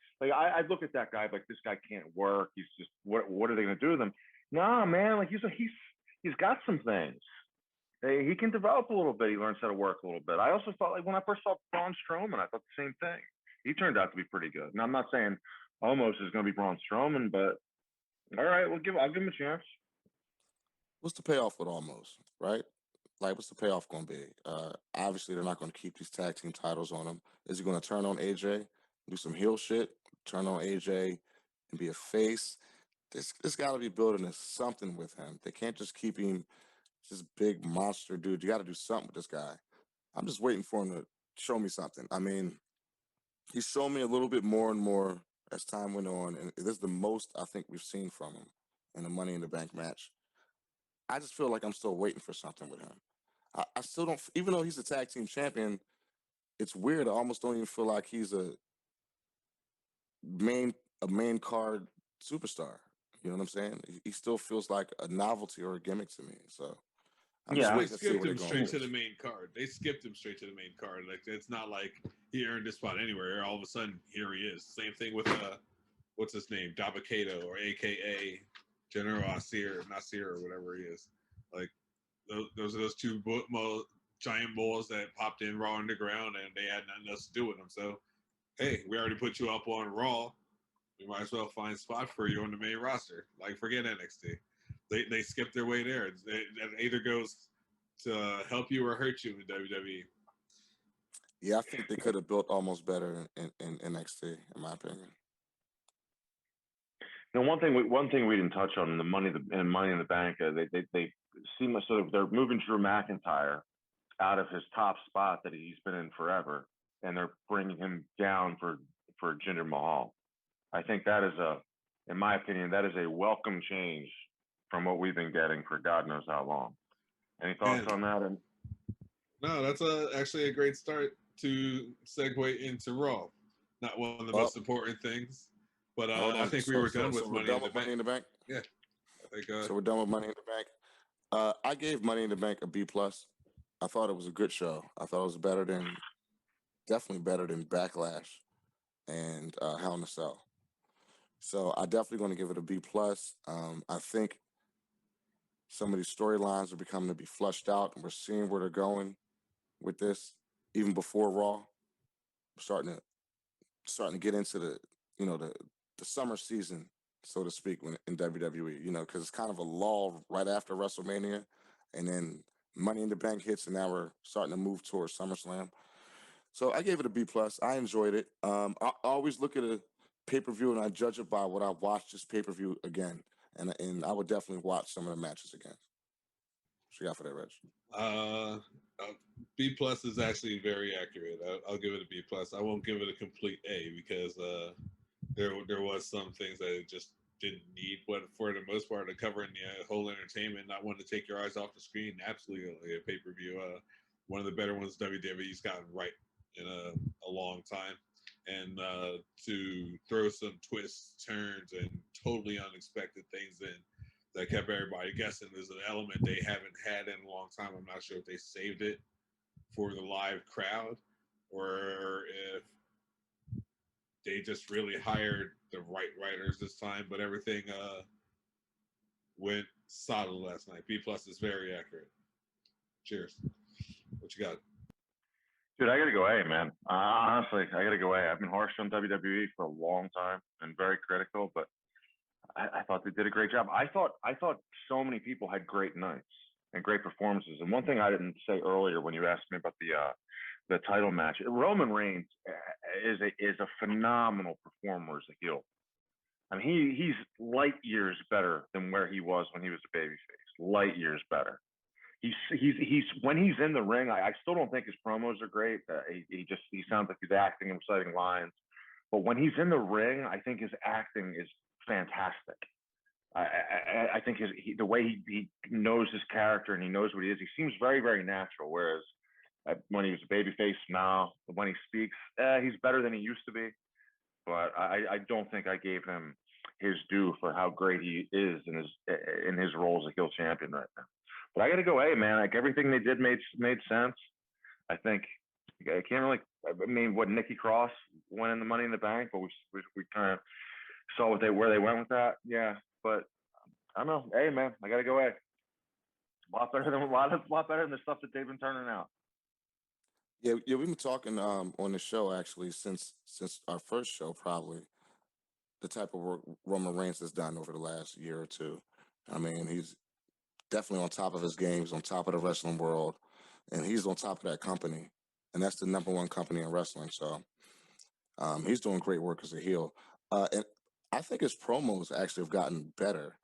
look at that guy like this guy can't work. He's just what are they going to do with him? Nah, man. Like he's got some things. He can develop a little bit. He learns how to work a little bit. I also thought like when I first saw Braun Strowman, I thought the same thing. He turned out to be pretty good. Now I'm not saying Omos is going to be Braun Strowman, but all right, I'll give him a chance.
What's the payoff with Omos, right? Like, what's the payoff going to be? Obviously, they're not going to keep these tag team titles on him. Is he going to turn on AJ, do some heel shit, turn on AJ, and be a face? This got to be building something with him. They can't just keep him this big monster dude. You got to do something with this guy. I'm just waiting for him to show me something. I mean, he's shown me a little bit more and more as time went on, and this is the most I think we've seen from him in a Money in the Bank match. I just feel like I'm still waiting for something with him. I still don't, even though he's a tag team champion, it's weird. I almost don't even feel like he's a main card superstar. You know what I'm saying? He still feels like a novelty or a gimmick to me. So I'm just
They
waiting to see
skipped
where
him
they're
straight
going.
to the main card. They skipped him straight to the main card. Like it's not like he earned his spot anywhere. All of a sudden, here he is. Same thing with what's his name, Dabakato, or AKA General Nasir, or whatever he is. Like those are those two giant bulls that popped in Raw Underground, and they had nothing else to do with them. So, hey, we already put you up on Raw. We might as well find a spot for you on the main roster. Like, forget NXT. They skipped their way there. It either goes to help you or hurt you in WWE.
Yeah, I think they could have built almost better in NXT, in my opinion.
Now, one thing we didn't touch on in the Money in the Bank, they seem like so they're moving Drew McIntyre out of his top spot that he's been in forever, and they're bringing him down for Jinder Mahal. I think that is in my opinion, that is a welcome change from what we've been getting for God knows how long. Any thoughts on that? And
no, that's actually a great start to segue into Raw. Not one of the most important things, but I think we were done with Money in the Bank. Yeah, I think.
So we're done with Money in the Bank. I gave Money in the Bank a B+. I thought it was a good show. I thought it was definitely better than Backlash and Hell in a Cell. So I definitely going to give it a B+. I think some of these storylines are becoming to be flushed out, and we're seeing where they're going with this. Even before Raw, we're starting to get into the summer season, so to speak, in WWE. Because it's kind of a lull right after WrestleMania, and then Money in the Bank hits, and now we're starting to move towards SummerSlam. So I gave it a B+. I enjoyed it. I always look at a pay-per-view and I judge it by what I watched this pay-per-view again. And I would definitely watch some of the matches again. What you got for that, Reg?
B+ is actually very accurate. I'll give it a B+. I won't give it a complete A because there was some things that it just didn't need, but for the most part, covering the whole entertainment, not wanting to take your eyes off the screen, absolutely a pay-per-view. One of the better ones WWE's gotten right in a long time. And to throw some twists, turns, and totally unexpected things in that kept everybody guessing is an element they haven't had in a long time. I'm not sure if they saved it for the live crowd or if they just really hired the right writers this time, but everything went solid last night. B+ is very accurate. Cheers. What you got?
Dude, I gotta go A, man. Honestly, I gotta go A. I've been harsh on WWE for a long time and very critical, but I thought they did a great job. I thought so many people had great nights and great performances. And one thing I didn't say earlier when you asked me about the title match, Roman Reigns is a phenomenal performer as a heel. I mean, he's light years better than where he was when he was a babyface. Light years better. he's when he's in the ring, I still don't think his promos are great. He sounds like he's acting and reciting lines, but when he's in the ring, I think his acting is fantastic. I think the way he knows his character and he knows what he is. He seems very, very natural. Whereas when he was a babyface, now when he speaks, he's better than he used to be. But I don't think I gave him his due for how great he is in his role as a heel champion right now. But I got to go, hey man, like everything they did made sense. I think I can't really. I mean, what Nikki Cross went in the Money in the Bank, but we kind of saw where they went with that. Yeah, but I don't know. Hey man, I got to go, hey. A lot better than the stuff that they've been turning out.
Yeah, we've been talking on the show actually since our first show, probably the type of work Roman Reigns has done over the last year or two. I mean, he's definitely on top of his game. He's on top of the wrestling world, and he's on top of that company, and that's the #1 company in wrestling. So he's doing great work as a heel, and I think his promos actually have gotten better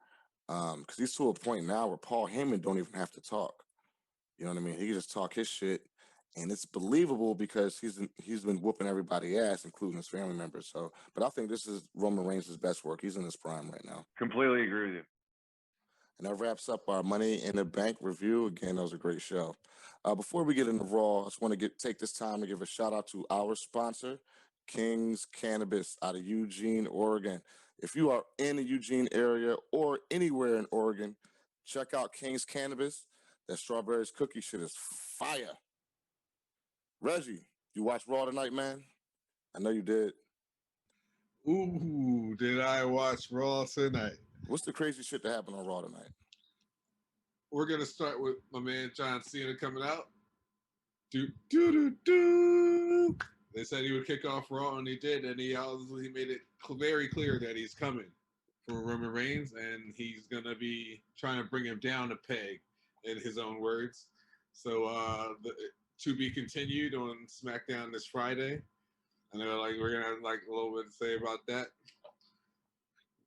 because he's to a point now where Paul Heyman don't even have to talk. You know what I mean? He can just talk his shit, and it's believable because he's been whooping everybody ass, including his family members. So, but I think this is Roman Reigns' best work. He's in his prime right now.
Completely agree with you.
And that wraps up our Money in the Bank review. Again, that was a great show. Before we get into Raw, I just want to take this time to give a shout out to our sponsor, King's Cannabis out of Eugene, Oregon. If you are in the Eugene area or anywhere in Oregon, check out King's Cannabis. That strawberries cookie shit is fire. Reggie, you watch Raw tonight, man? I know you did.
Ooh, did I watch Raw tonight?
What's the crazy shit that happened on Raw tonight?
We're gonna start with my man John Cena coming out. They said he would kick off Raw, and he did, and he made it very clear that he's coming for Roman Reigns, and he's gonna be trying to bring him down a peg, in his own words. So to be continued on SmackDown this Friday. And they're like, we're gonna have like a little bit to say about that.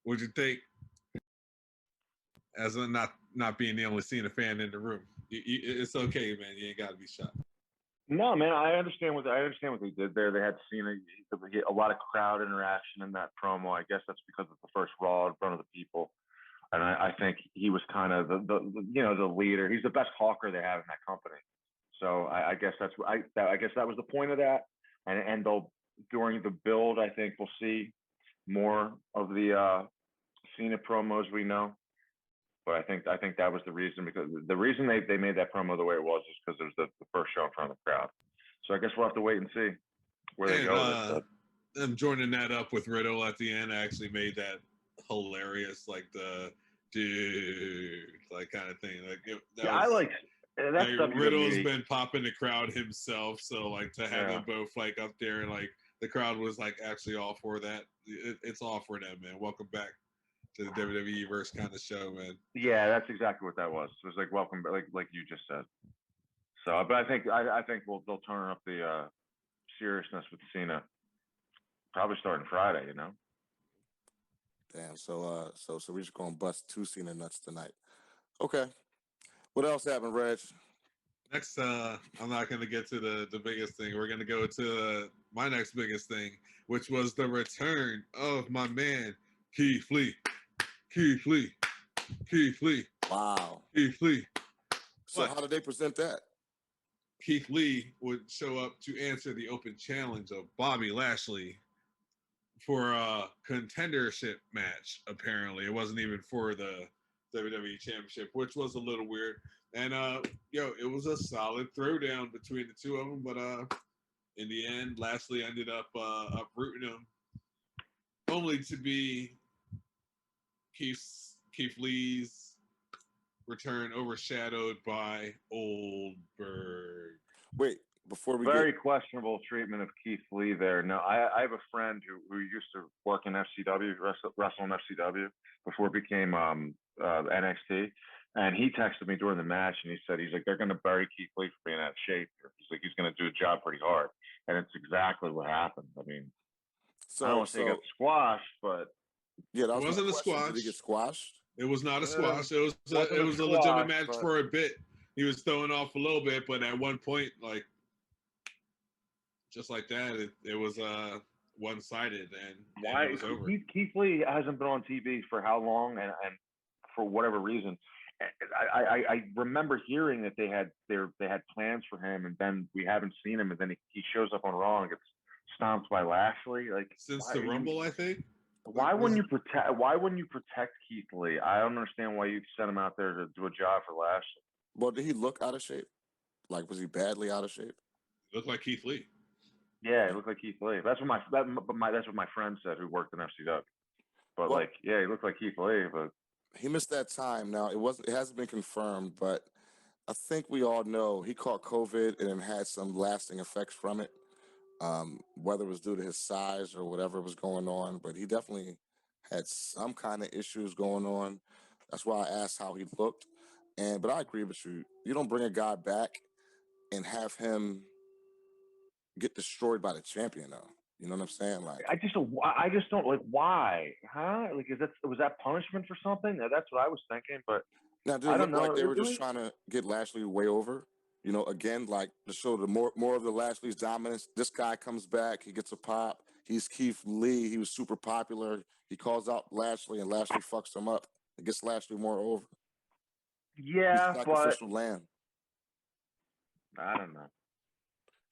What'd you think? As a not being the only Cena fan in the room, it's okay, man. You ain't got to be shocked.
No, man, I understand what they did there. They had Cena get a lot of crowd interaction in that promo. I guess that's because it's the first Raw in front of the people, and I think he was kind of the leader. He's the best talker they have in that company. So I guess I guess that was the point of that, and they'll during the build. I think we'll see more of the Cena promos we know. But I think that was the reason, because the reason they made that promo the way it was is because it was the first show in front of the crowd. So I guess we'll have to wait and see where they go.
Them joining that up with Riddle at the end actually made that hilarious, like the dude, like kind of thing. Like
I like that's
like Riddle's been popping the crowd himself, so like to have them both like up there and like the crowd was like actually all for that. It's all for them, man. Welcome back to the WWE verse kind of show, man.
Yeah, that's exactly what that was. It was like welcome, like you just said. So, but I think they'll turn up the seriousness with Cena probably starting Friday. You know.
Damn. So we're just gonna bust 2 Cena nuts tonight. Okay. What else happened, Reg?
Next, I'm not going to get to the biggest thing. We're going to go to my next biggest thing, which was the return of my man Keith Lee.
Wow.
Keith Lee.
So how did they present that?
Keith Lee would show up to answer the open challenge of Bobby Lashley for a contendership match, apparently. It wasn't even for the WWE Championship, which was a little weird. And, it was a solid throwdown between the two of them. But in the end, Lashley ended up uprooting him, only to be Keith Lee's return overshadowed by Goldberg.
Wait, before we
very questionable treatment of Keith Lee there. No, I have a friend who used to work in FCW, wrestle in FCW before it became NXT, and he texted me during the match, and he said they're going to bury Keith Lee for being out of shape. He's like he's going to do the job pretty hard, and it's exactly what happened. I mean, I don't want to say he got squashed, but
yeah, that
wasn't a squash.
Did he get squashed?
It was not a squash. It was a legitimate match for a bit. he was throwing off a little bit, but at one point, like just like that, it was one-sided, and
Why
it was over.
Keith Lee hasn't been on TV for how long, and for whatever reason. I remember hearing that they had plans for him, and then we haven't seen him, and then he shows up on Raw and gets stomped by Lashley. Like
Since the Rumble, I think.
Why wouldn't you protect Keith Lee? I don't understand why you sent him out there to do a job for Lashley.
Well, did he look out of shape? Like, was he badly out of shape?
Looked like Keith Lee.
Yeah, he looked like Keith Lee. That's what my friend said who worked in FCW. But
Well,
he looked like Keith Lee, but
he missed that time. Now it hasn't been confirmed, but I think we all know he caught COVID and had some lasting effects from it. Whether it was due to his size or whatever was going on, but he definitely had some kind of issues going on. That's why I asked how he looked. But I agree with you. You don't bring a guy back and have him get destroyed by the champion, though. You know what I'm saying? Like,
I just don't like why, huh? Like, was that punishment for something? That's what I was thinking, but
now did it look like they were just trying to get Lashley way over? You know, again, like to show the more of the Lashley's dominance. This guy comes back, he gets a pop. He's Keith Lee. He was super popular. He calls out Lashley, and Lashley fucks him up. It gets Lashley more over.
Yeah,
he's sacrificial lamb.
I don't know.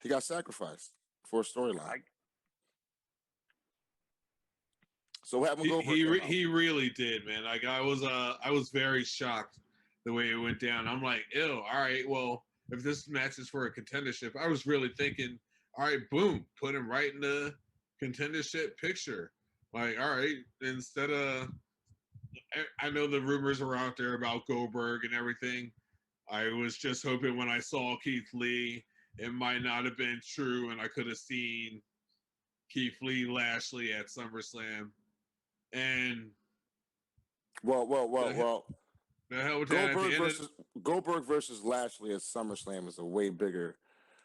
He got sacrificed for a storyline. So what happened?
He really did, man. Like I was very shocked the way it went down. I'm like, ew. All right, well, if this match is for a contendership, I was really thinking, all right, boom, put him right in the contendership picture. Like, all right, instead of, I know the rumors are out there about Goldberg and everything. I was just hoping when I saw Keith Lee, it might not have been true, and I could have seen Keith Lee Lashley at SummerSlam. And
well. The hell with Goldberg versus Lashley at SummerSlam is a way bigger.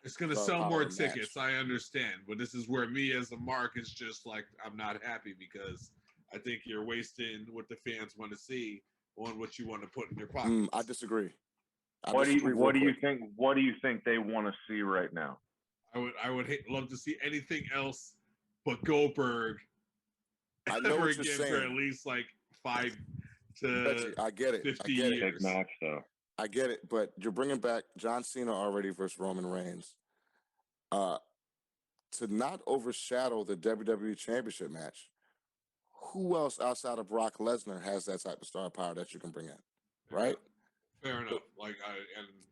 It's going to sell more tickets. I understand, but this is where me as a mark is just like, I'm not happy because I think you're wasting what the fans want to see on what you want to put in your pocket.
I disagree.
What do you think they want to see right now?
I would love to see anything else but Goldberg.
I know what you're saying.
For at least like 5 to
I get it.
50 years.
Match, though.
I get it, but you're bringing back John Cena already versus Roman Reigns. To not overshadow the WWE Championship match, who else outside of Brock Lesnar has that type of star power that you can bring in, right?
Fair enough.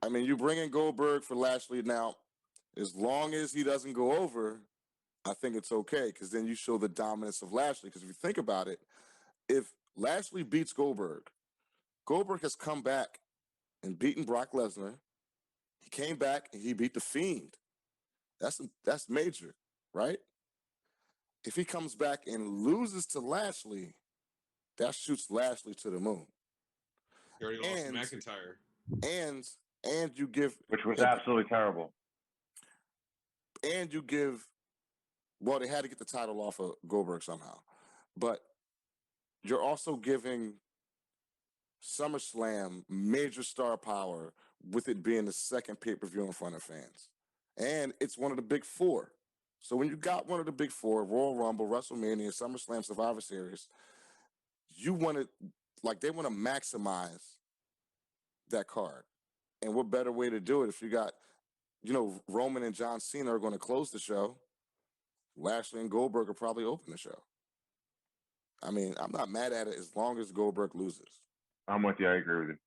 I mean, you bring in Goldberg for Lashley now. As long as he doesn't go over, I think it's okay because then you show the dominance of Lashley. Because if you think about it, if Lashley beats Goldberg has come back and beaten Brock Lesnar. He came back and he beat The Fiend. That's major, right? If he comes back and loses to Lashley, that shoots Lashley to the moon.
He already lost to McIntyre.
And you give,
which was absolutely terrible.
And you give, well, they had to get the title off of Goldberg somehow, but you're also giving SummerSlam major star power with it being the second pay-per-view in front of fans. And it's one of the big four. So when you got one of the big four, Royal Rumble, WrestleMania, SummerSlam, Survivor Series, you want to, like, they want to maximize that card. And what better way to do it if you got, you know, Roman and John Cena are going to close the show. Lashley and Goldberg will probably open the show. I mean, I'm not mad at it as long as Goldberg loses.
I'm with you. I agree with you.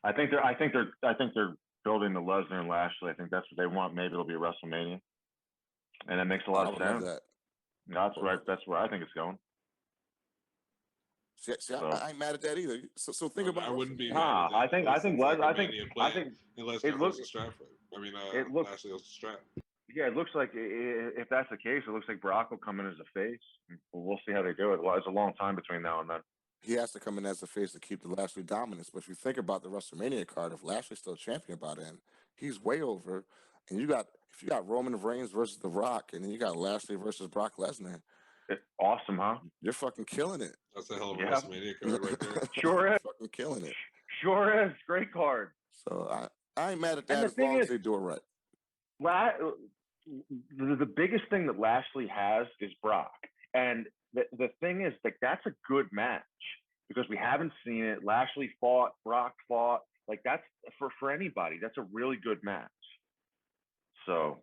I think they're building the Lesnar and Lashley. I think that's what they want. Maybe it'll be a WrestleMania, and it makes a lot of sense. That's where I think it's going.
See, I ain't mad at that either. So think about.
I wouldn't be.
I think
unless it looks a strap. Lashley goes to strap.
Yeah, it looks like if that's the case, it looks like Brock will come in as a face. We'll see how they do it. Well, it's a long time between now and then.
He has to come in as a face to keep the Lashley dominance. But if you think about the WrestleMania card, if Lashley's still champion by then, he's way over. And if you got Roman Reigns versus The Rock, and then you got Lashley versus Brock Lesnar.
It's awesome, huh?
You're fucking killing it.
That's a hell of a WrestleMania card right there.
Sure is.
Fucking killing it.
Sure is. Great card.
So I ain't mad at
And
that
the
as
thing
long as
is,
they do it right.
the biggest thing that Lashley has is Brock. And the thing is, like, that's a good match because we haven't seen it. Lashley fought, Brock fought. Like, that's for anybody. That's a really good match. So,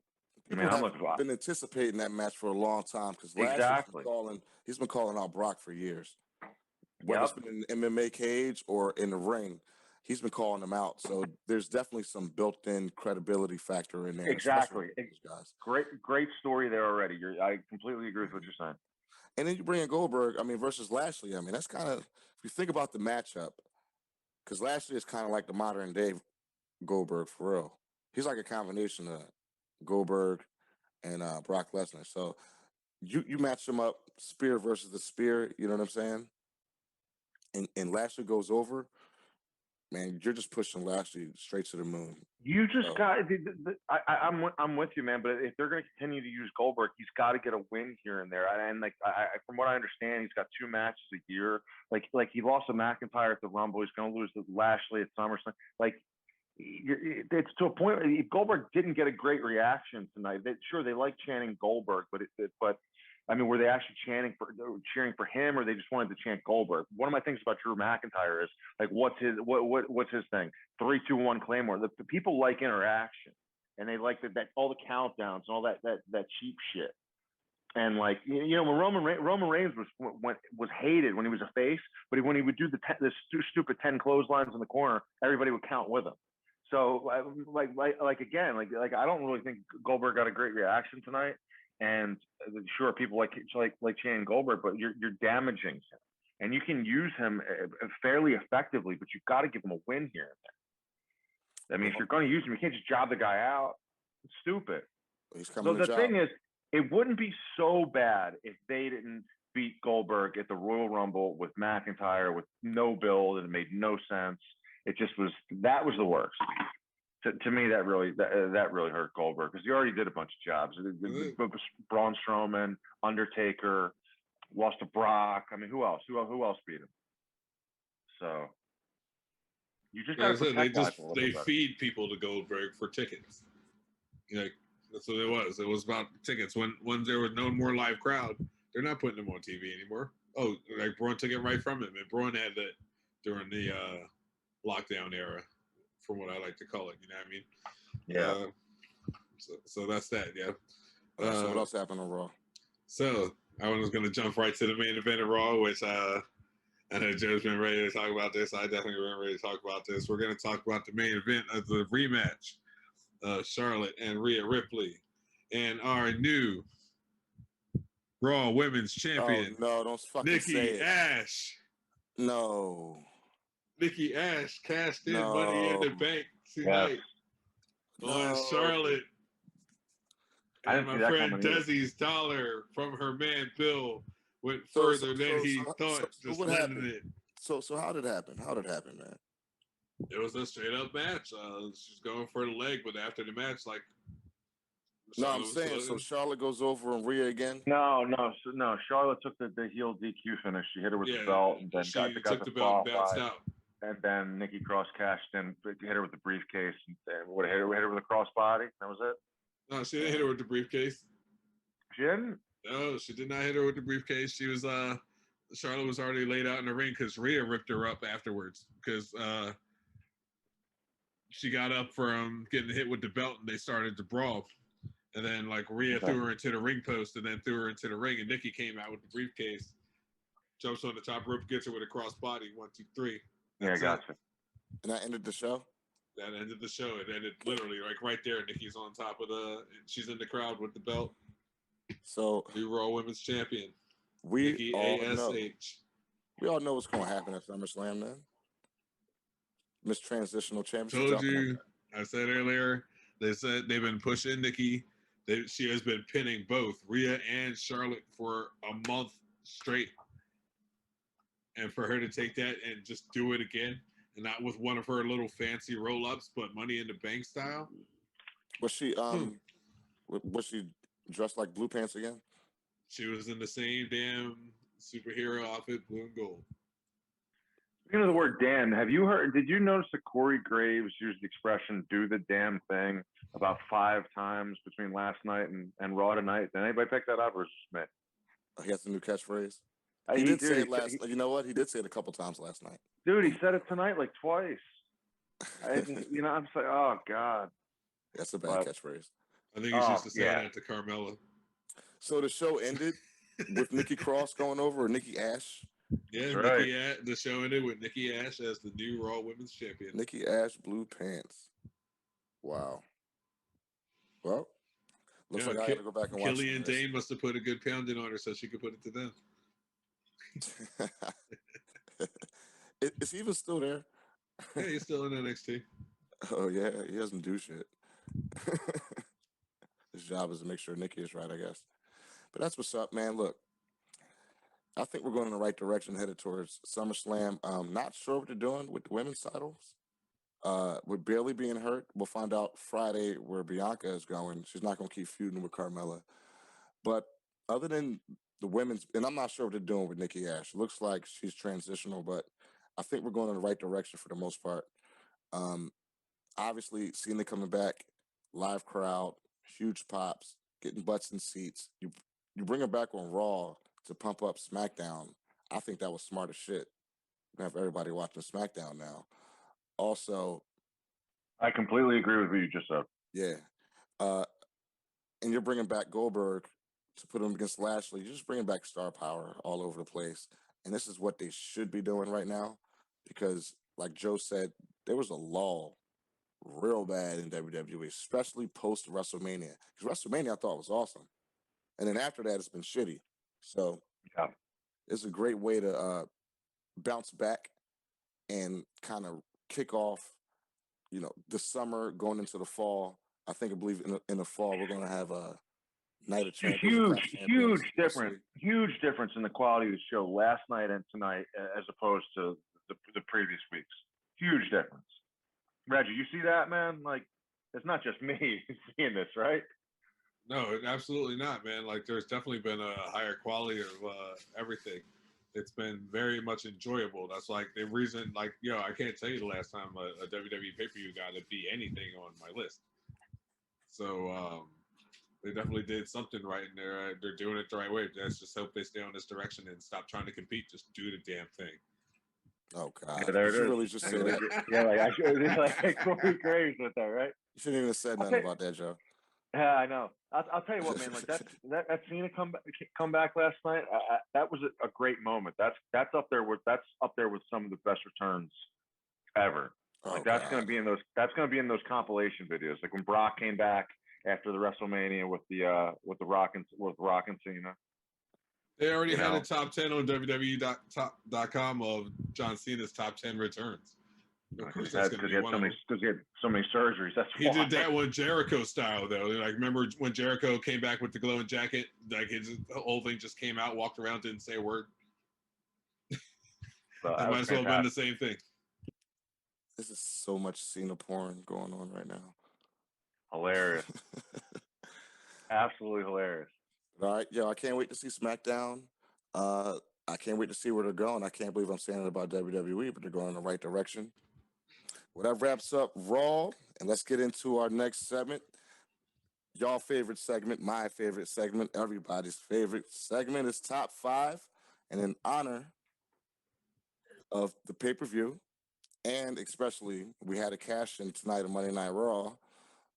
People
I'm
have
looking for
been anticipating that match for a long time because
exactly.
he's been calling out Brock for years. Whether
Yep.
it's been in the MMA cage or in the ring, he's been calling them out. So there's definitely some built-in credibility factor in there.
Exactly.
Especially with these guys.
Great story there already. I completely agree with what you're saying.
And then you bring in Goldberg, versus Lashley. That's kind of, if you think about the matchup, because Lashley is kind of like the modern day Goldberg for real. He's like a combination of Goldberg and Brock Lesnar. So you match them up, spear versus the spear. You know what I'm saying? And Lashley goes over. Man, you're just pushing Lashley straight to the moon.
You just got. I'm with you, man. But if they're going to continue to use Goldberg, he's got to get a win here and there. And like, from what I understand, he's got 2 matches a year. Like he lost to McIntyre at the Rumble. He's going to lose to Lashley at SummerSlam. Like, it's to a point. If Goldberg didn't get a great reaction tonight, they like chanting Goldberg, but were they actually cheering for him, or they just wanted to chant Goldberg? One of my things about Drew McIntyre is, like, what's his thing? 3, 2, 1 Claymore. The people like interaction, and they like that all the countdowns and all that cheap shit. And like, when Roman Reigns was hated when he was a face, but when he would do the stupid 10 clotheslines in the corner, everybody would count with him. So again, I don't really think Goldberg got a great reaction tonight. And sure, people like chanting Goldberg, but you're damaging him, and you can use him fairly effectively, but you've got to give him a win here and there. If you're going to use him, you can't just job the guy out. It's stupid.
He's coming.
So the thing is, it wouldn't be so bad if they didn't beat Goldberg at the Royal Rumble with McIntyre with no build, and it made no sense. It just was the worst. To me, that really hurt Goldberg because he already did a bunch of jobs. Braun Strowman, Undertaker, lost to Brock. Who else? Who else beat him? So you just got to protect guys a little bit better.
Feed people to Goldberg for tickets. That's what it was. It was about tickets. When there was no more live crowd, they're not putting them on TV anymore. Oh, like Braun took it right from him, and Braun had that during the lockdown era, from what I like to call it. You know what I mean?
Yeah.
So that's that. Yeah.
So what else happened on Raw?
So I was going to jump right to the main event of Raw, which I know Joe's been ready to talk about this. I definitely been ready to talk about this. We're going to talk about the main event of the rematch of Charlotte and Rhea Ripley and our new Raw Women's Champion.
Oh, no, don't fucking say
Nikki
it.
Ash.
No.
Nikki Ash cashed in Money in the Bank tonight on Charlotte. And my friend Desi's dollar from her man Bill went further than he thought.
So what happened? So how did it happen? How did it happen, man?
It was a straight up match. She's going for the leg, but after the match,
no, I'm saying so. Charlotte goes over on Rhea again.
No. Charlotte took the heel DQ finish. She hit her with the belt, and then got the belt and bounced out. And then Nikki Cross cashed in, hit her with the briefcase, and hit her with a crossbody. That was it.
No, she didn't hit her with the briefcase.
She didn't?
No, she did not hit her with the briefcase. She was Charlotte was already laid out in the ring because Rhea ripped her up afterwards because she got up from getting hit with the belt and they started to brawl. And then Rhea threw her into the ring post and then threw her into the ring, and Nikki came out with the briefcase, jumps on the top rope, gets her with a crossbody. 1, 2, 3.
Yeah, I gotcha.
And that ended the show?
That ended the show. It ended literally right there. Nikki's on top of she's in the crowd with the belt.
So
new Raw Women's Champion.
We all know.
ASH.
We all know what's going to happen at SummerSlam, man. Miss Transitional Championship.
Told you. I said earlier. They said they've been pushing Nikki. She has been pinning both Rhea and Charlotte for a month straight. And for her to take that and just do it again, and not with one of her little fancy roll-ups, but Money in the Bank style.
Was she dressed like Blue Pants again?
She was in the same damn superhero outfit, blue and gold.
Speaking of the word damn, have you heard, did you notice that Corey Graves used the expression do the damn thing about 5 times between last night and Raw tonight? Did anybody pick that up or is it just me?
He has a new catchphrase.
He
did
dude,
say it last. You know what? He did say it a couple times last night.
Dude, he said it tonight like twice. I'm just like, oh God.
That's a bad catchphrase.
I think he's used to saying that to Carmella.
So the show ended with Nikki Cross going over, or Nikki Ash.
Yeah, Nikki Ash. The show ended with Nikki Ash as the new Raw Women's Champion.
Nikki Ash, blue pants. Wow. Well, looks like I got to go back and watch.
Killian Dane must have put a good pounding on her so she could put it to them.
Is he even still there?
Yeah, he's still in NXT.
Oh yeah, he doesn't do shit. His job is to make sure Nikki is right, I guess. But that's what's up, man. Look, I think we're going in the right direction, headed towards SummerSlam. Not sure what they're doing with the women's titles. With Bayley being hurt, we'll find out Friday where Bianca is going. She's not going to keep feuding with Carmella. But other than the women's, and I'm not sure what they're doing with Nikki Ash. It looks like she's transitional, but I think we're going in the right direction for the most part. Obviously, Cena coming back, live crowd, huge pops, getting butts in seats. You bring her back on Raw to pump up SmackDown. I think that was smart as shit. We have everybody watching SmackDown now. Also,
I completely agree with what you just said.
Yeah. And you're bringing back Goldberg to put him against Lashley. You're just bringing back star power all over the place. And this is what they should be doing right now because, like Joe said, there was a lull real bad in WWE, especially post-WrestleMania. Because WrestleMania I thought was awesome. And then after that, it's been shitty. So it's a great way to bounce back and kind of kick off, the summer going into the fall. I believe in the fall, we're going to have a Night of Champions.
Huge difference in the quality of the show last night and tonight as opposed to the previous weeks. Huge difference. Reggie, you see that, man? Like, it's not just me seeing this, right?
No, absolutely not, man. Like, there's definitely been a higher quality of everything. It's been very much enjoyable. That's like the reason, like, I can't tell you the last time a WWE pay-per-view got to be anything on my list. So they definitely did something right, and they're doing it the right way. Let's just hope they stay on this direction and stop trying to compete. Just do the damn thing.
Oh God!
Yeah, there
you really just say that.
Yeah, like I should like Corey Graves with that, right?
You shouldn't even have said nothing about that, Joe.
Yeah, I know. I'll tell you what, man. Like that Cena come back last night. That was a great moment. That's up there with some of the best returns ever. Like that's gonna be in those compilation videos. Like when Brock came back after the WrestleMania with the Rock and Cena.
They already had a top 10 on WWE.com of John Cena's top 10 returns. Of course, that's
because he had so many surgeries. That's
he did that one Jericho style though. Like, remember when Jericho came back with the glowing jacket? Like his whole thing just came out, walked around, didn't say a word. That might as well have been the same thing.
This is so much Cena porn going on right now.
Hilarious. Absolutely hilarious.
All right, I can't wait to see SmackDown. I can't wait to see where they're going. I can't believe I'm saying it about WWE, but they're going in the right direction. Well, that wraps up Raw, and let's get into our next segment. Y'all favorite segment, my favorite segment, everybody's favorite segment is Top 5. And in honor of the pay-per-view, and especially we had a cash-in tonight on Monday Night Raw,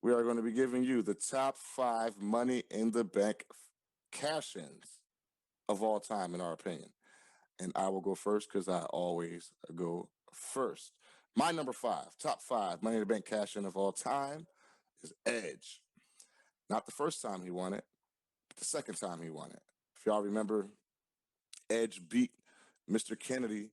we are going to be giving you the top 5 Money in the Bank cash-ins of all time, in our opinion. And I will go first because I always go first. My number 5, top 5 Money in the Bank cash-in of all time is Edge. Not the first time he won it, but the second time he won it. If y'all remember, Edge beat Mr. Kennedy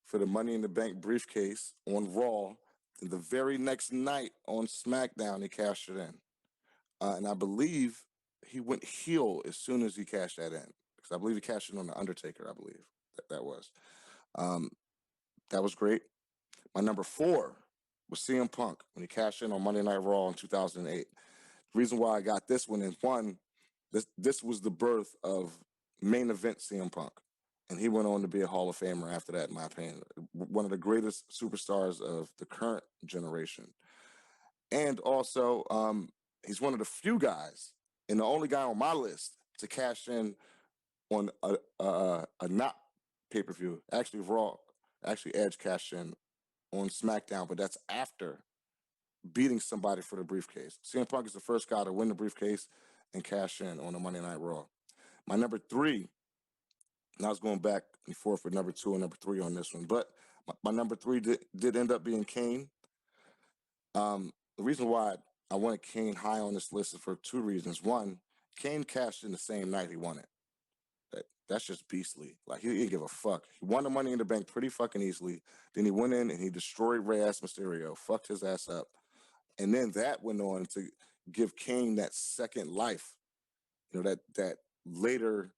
for the Money in the Bank briefcase on Raw. And the very next night on SmackDown, he cashed it in. And I believe he went heel as soon as he cashed that in. Because I believe he cashed it on The Undertaker, I believe that was. That was great. My number 4 was CM Punk when he cashed in on Monday Night Raw in 2008. The reason why I got this one is, one, this was the birth of main event CM Punk. and he went on to be a Hall of Famer after that, in my opinion. One of the greatest superstars of the current generation. And also, he's one of the few guys, and the only guy on my list to cash in on a not pay-per-view. Actually, Raw, actually Edge cashed in on SmackDown, but that's after beating somebody for the briefcase. CM Punk is the first guy to win the briefcase and cash in on a Monday Night Raw. My number 3, and I was going back and forth with number 2 and number 3 on this one, but my number 3 did end up being Kane. The reason why I wanted Kane high on this list is for 2 reasons. One, Kane cashed in the same night he won it. That's just beastly. Like, he didn't give a fuck. He won the Money in the Bank pretty fucking easily. Then he went in and he destroyed Rey-ass Mysterio, fucked his ass up. And then that went on to give Kane that second life, that later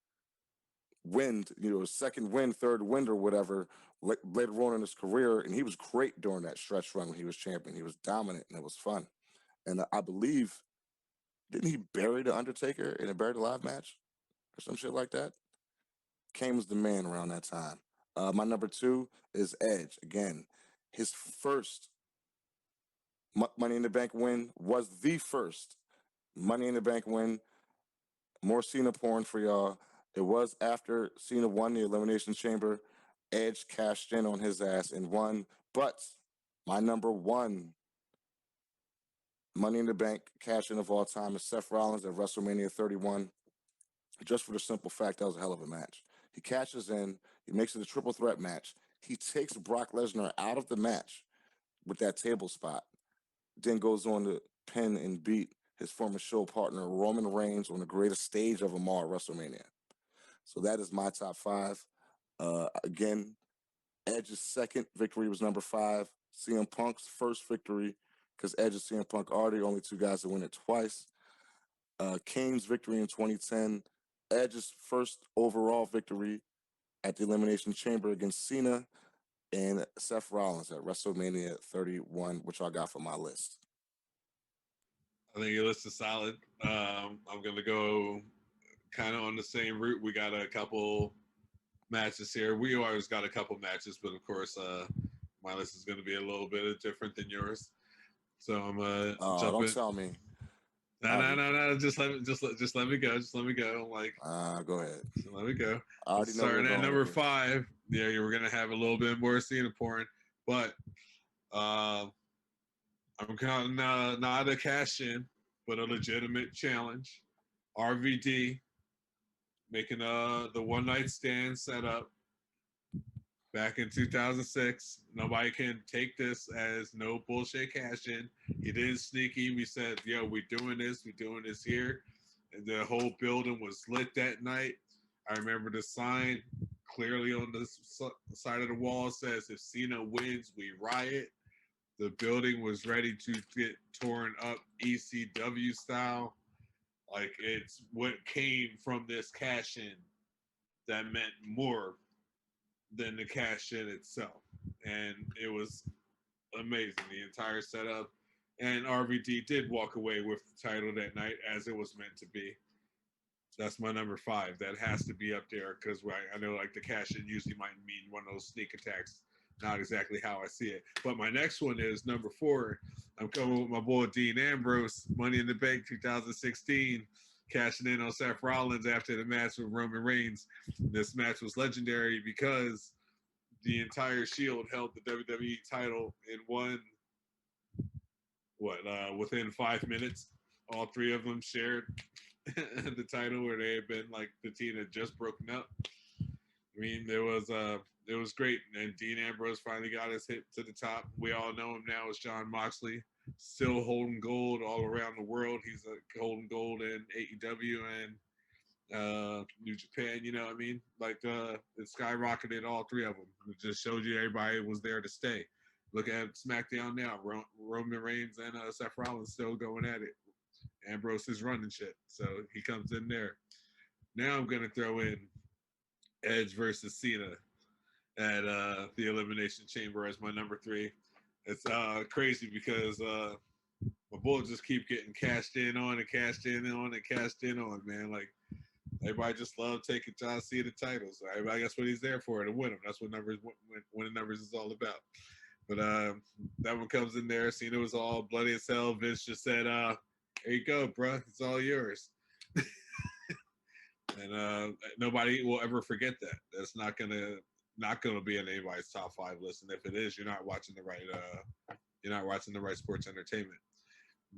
wind, second wind, third wind or whatever, later on in his career. And he was great during that stretch run when he was champion. He was dominant and it was fun. And I believe, didn't he bury The Undertaker in a Buried Alive match or some shit like that? Kane was the man around that time. My number 2 is Edge. Again, his first Money in the Bank win was the first Money in the Bank win. More Cena porn for y'all. It was after Cena won the Elimination Chamber. Edge cashed in on his ass and won. But my number 1 Money in the Bank cash in of all time is Seth Rollins at WrestleMania 31. Just for the simple fact that was a hell of a match. He cashes in. He makes it a triple threat match. He takes Brock Lesnar out of the match with that table spot. Then goes on to pin and beat his former show partner Roman Reigns on the greatest stage of them all, WrestleMania. So that is my top 5. Again, Edge's second victory was number 5. CM Punk's first victory, because Edge and CM Punk are the only 2 guys to win it twice. Kane's victory in 2010. Edge's first overall victory at the Elimination Chamber against Cena, and Seth Rollins at WrestleMania 31, which I got for my list.
I think your list is solid. I'm going to go kind of on the same route. We got a couple matches here. We always got a couple matches, but of course, my list is going to be a little bit different than yours. So I'm jump
don't
in.
tell me.
No. Just let me go. Just let me go. Like,
go ahead.
Let me go.
I already know
starting at number 5. Yeah, you were gonna have a little bit more Cena porn, but I'm counting not a cash in, but a legitimate challenge. RVD making the one night stand set up back in 2006. Nobody can take this as no bullshit cash in. He didn't sneaky. We said, yo, we're doing this here. And the whole building was lit that night. I remember the sign clearly on the side of the wall says, if Cena wins, we riot. The building was ready to get torn up ECW style. Like, it's what came from this cash in that meant more than the cash in itself. And it was amazing, the entire setup. And RVD did walk away with the title that night, as it was meant to be. That's my number 5. That has to be up there, because I know, like, the cash in usually might mean one of those sneak attacks. Not exactly how I see it. But my next one is number 4. I'm coming with my boy Dean Ambrose, Money in the Bank 2016, cashing in on Seth Rollins after the match with Roman Reigns. This match was legendary because the entire Shield held the WWE title in within 5 minutes. All 3 of them shared the title, where they had been, like, the team had just broken up. I mean, it was great. And Dean Ambrose finally got his hit to the top. We all know him now as Jon Moxley, still holding gold all around the world. He's holding gold in AEW and New Japan, you know what I mean? Like, it skyrocketed, all 3 of them. It just showed you everybody was there to stay. Look at SmackDown now. Roman Reigns and Seth Rollins still going at it. Ambrose is running shit, so he comes in there. Now I'm going to throw in Edge versus Cena at the Elimination Chamber as my number 3. It's crazy because my boys just keep getting cashed in on and cashed in on and cashed in on, man. Like, Everybody just loved taking John Cena titles. Everybody, that's what he's there for, to win them. That's what winning numbers is all about. But that one comes in there. Cena was all bloody as hell. Vince just said, "Here you go, bro. It's all yours." And nobody will ever forget that. That's not gonna be in anybody's top 5 list. And if it is, you're not watching the right sports entertainment.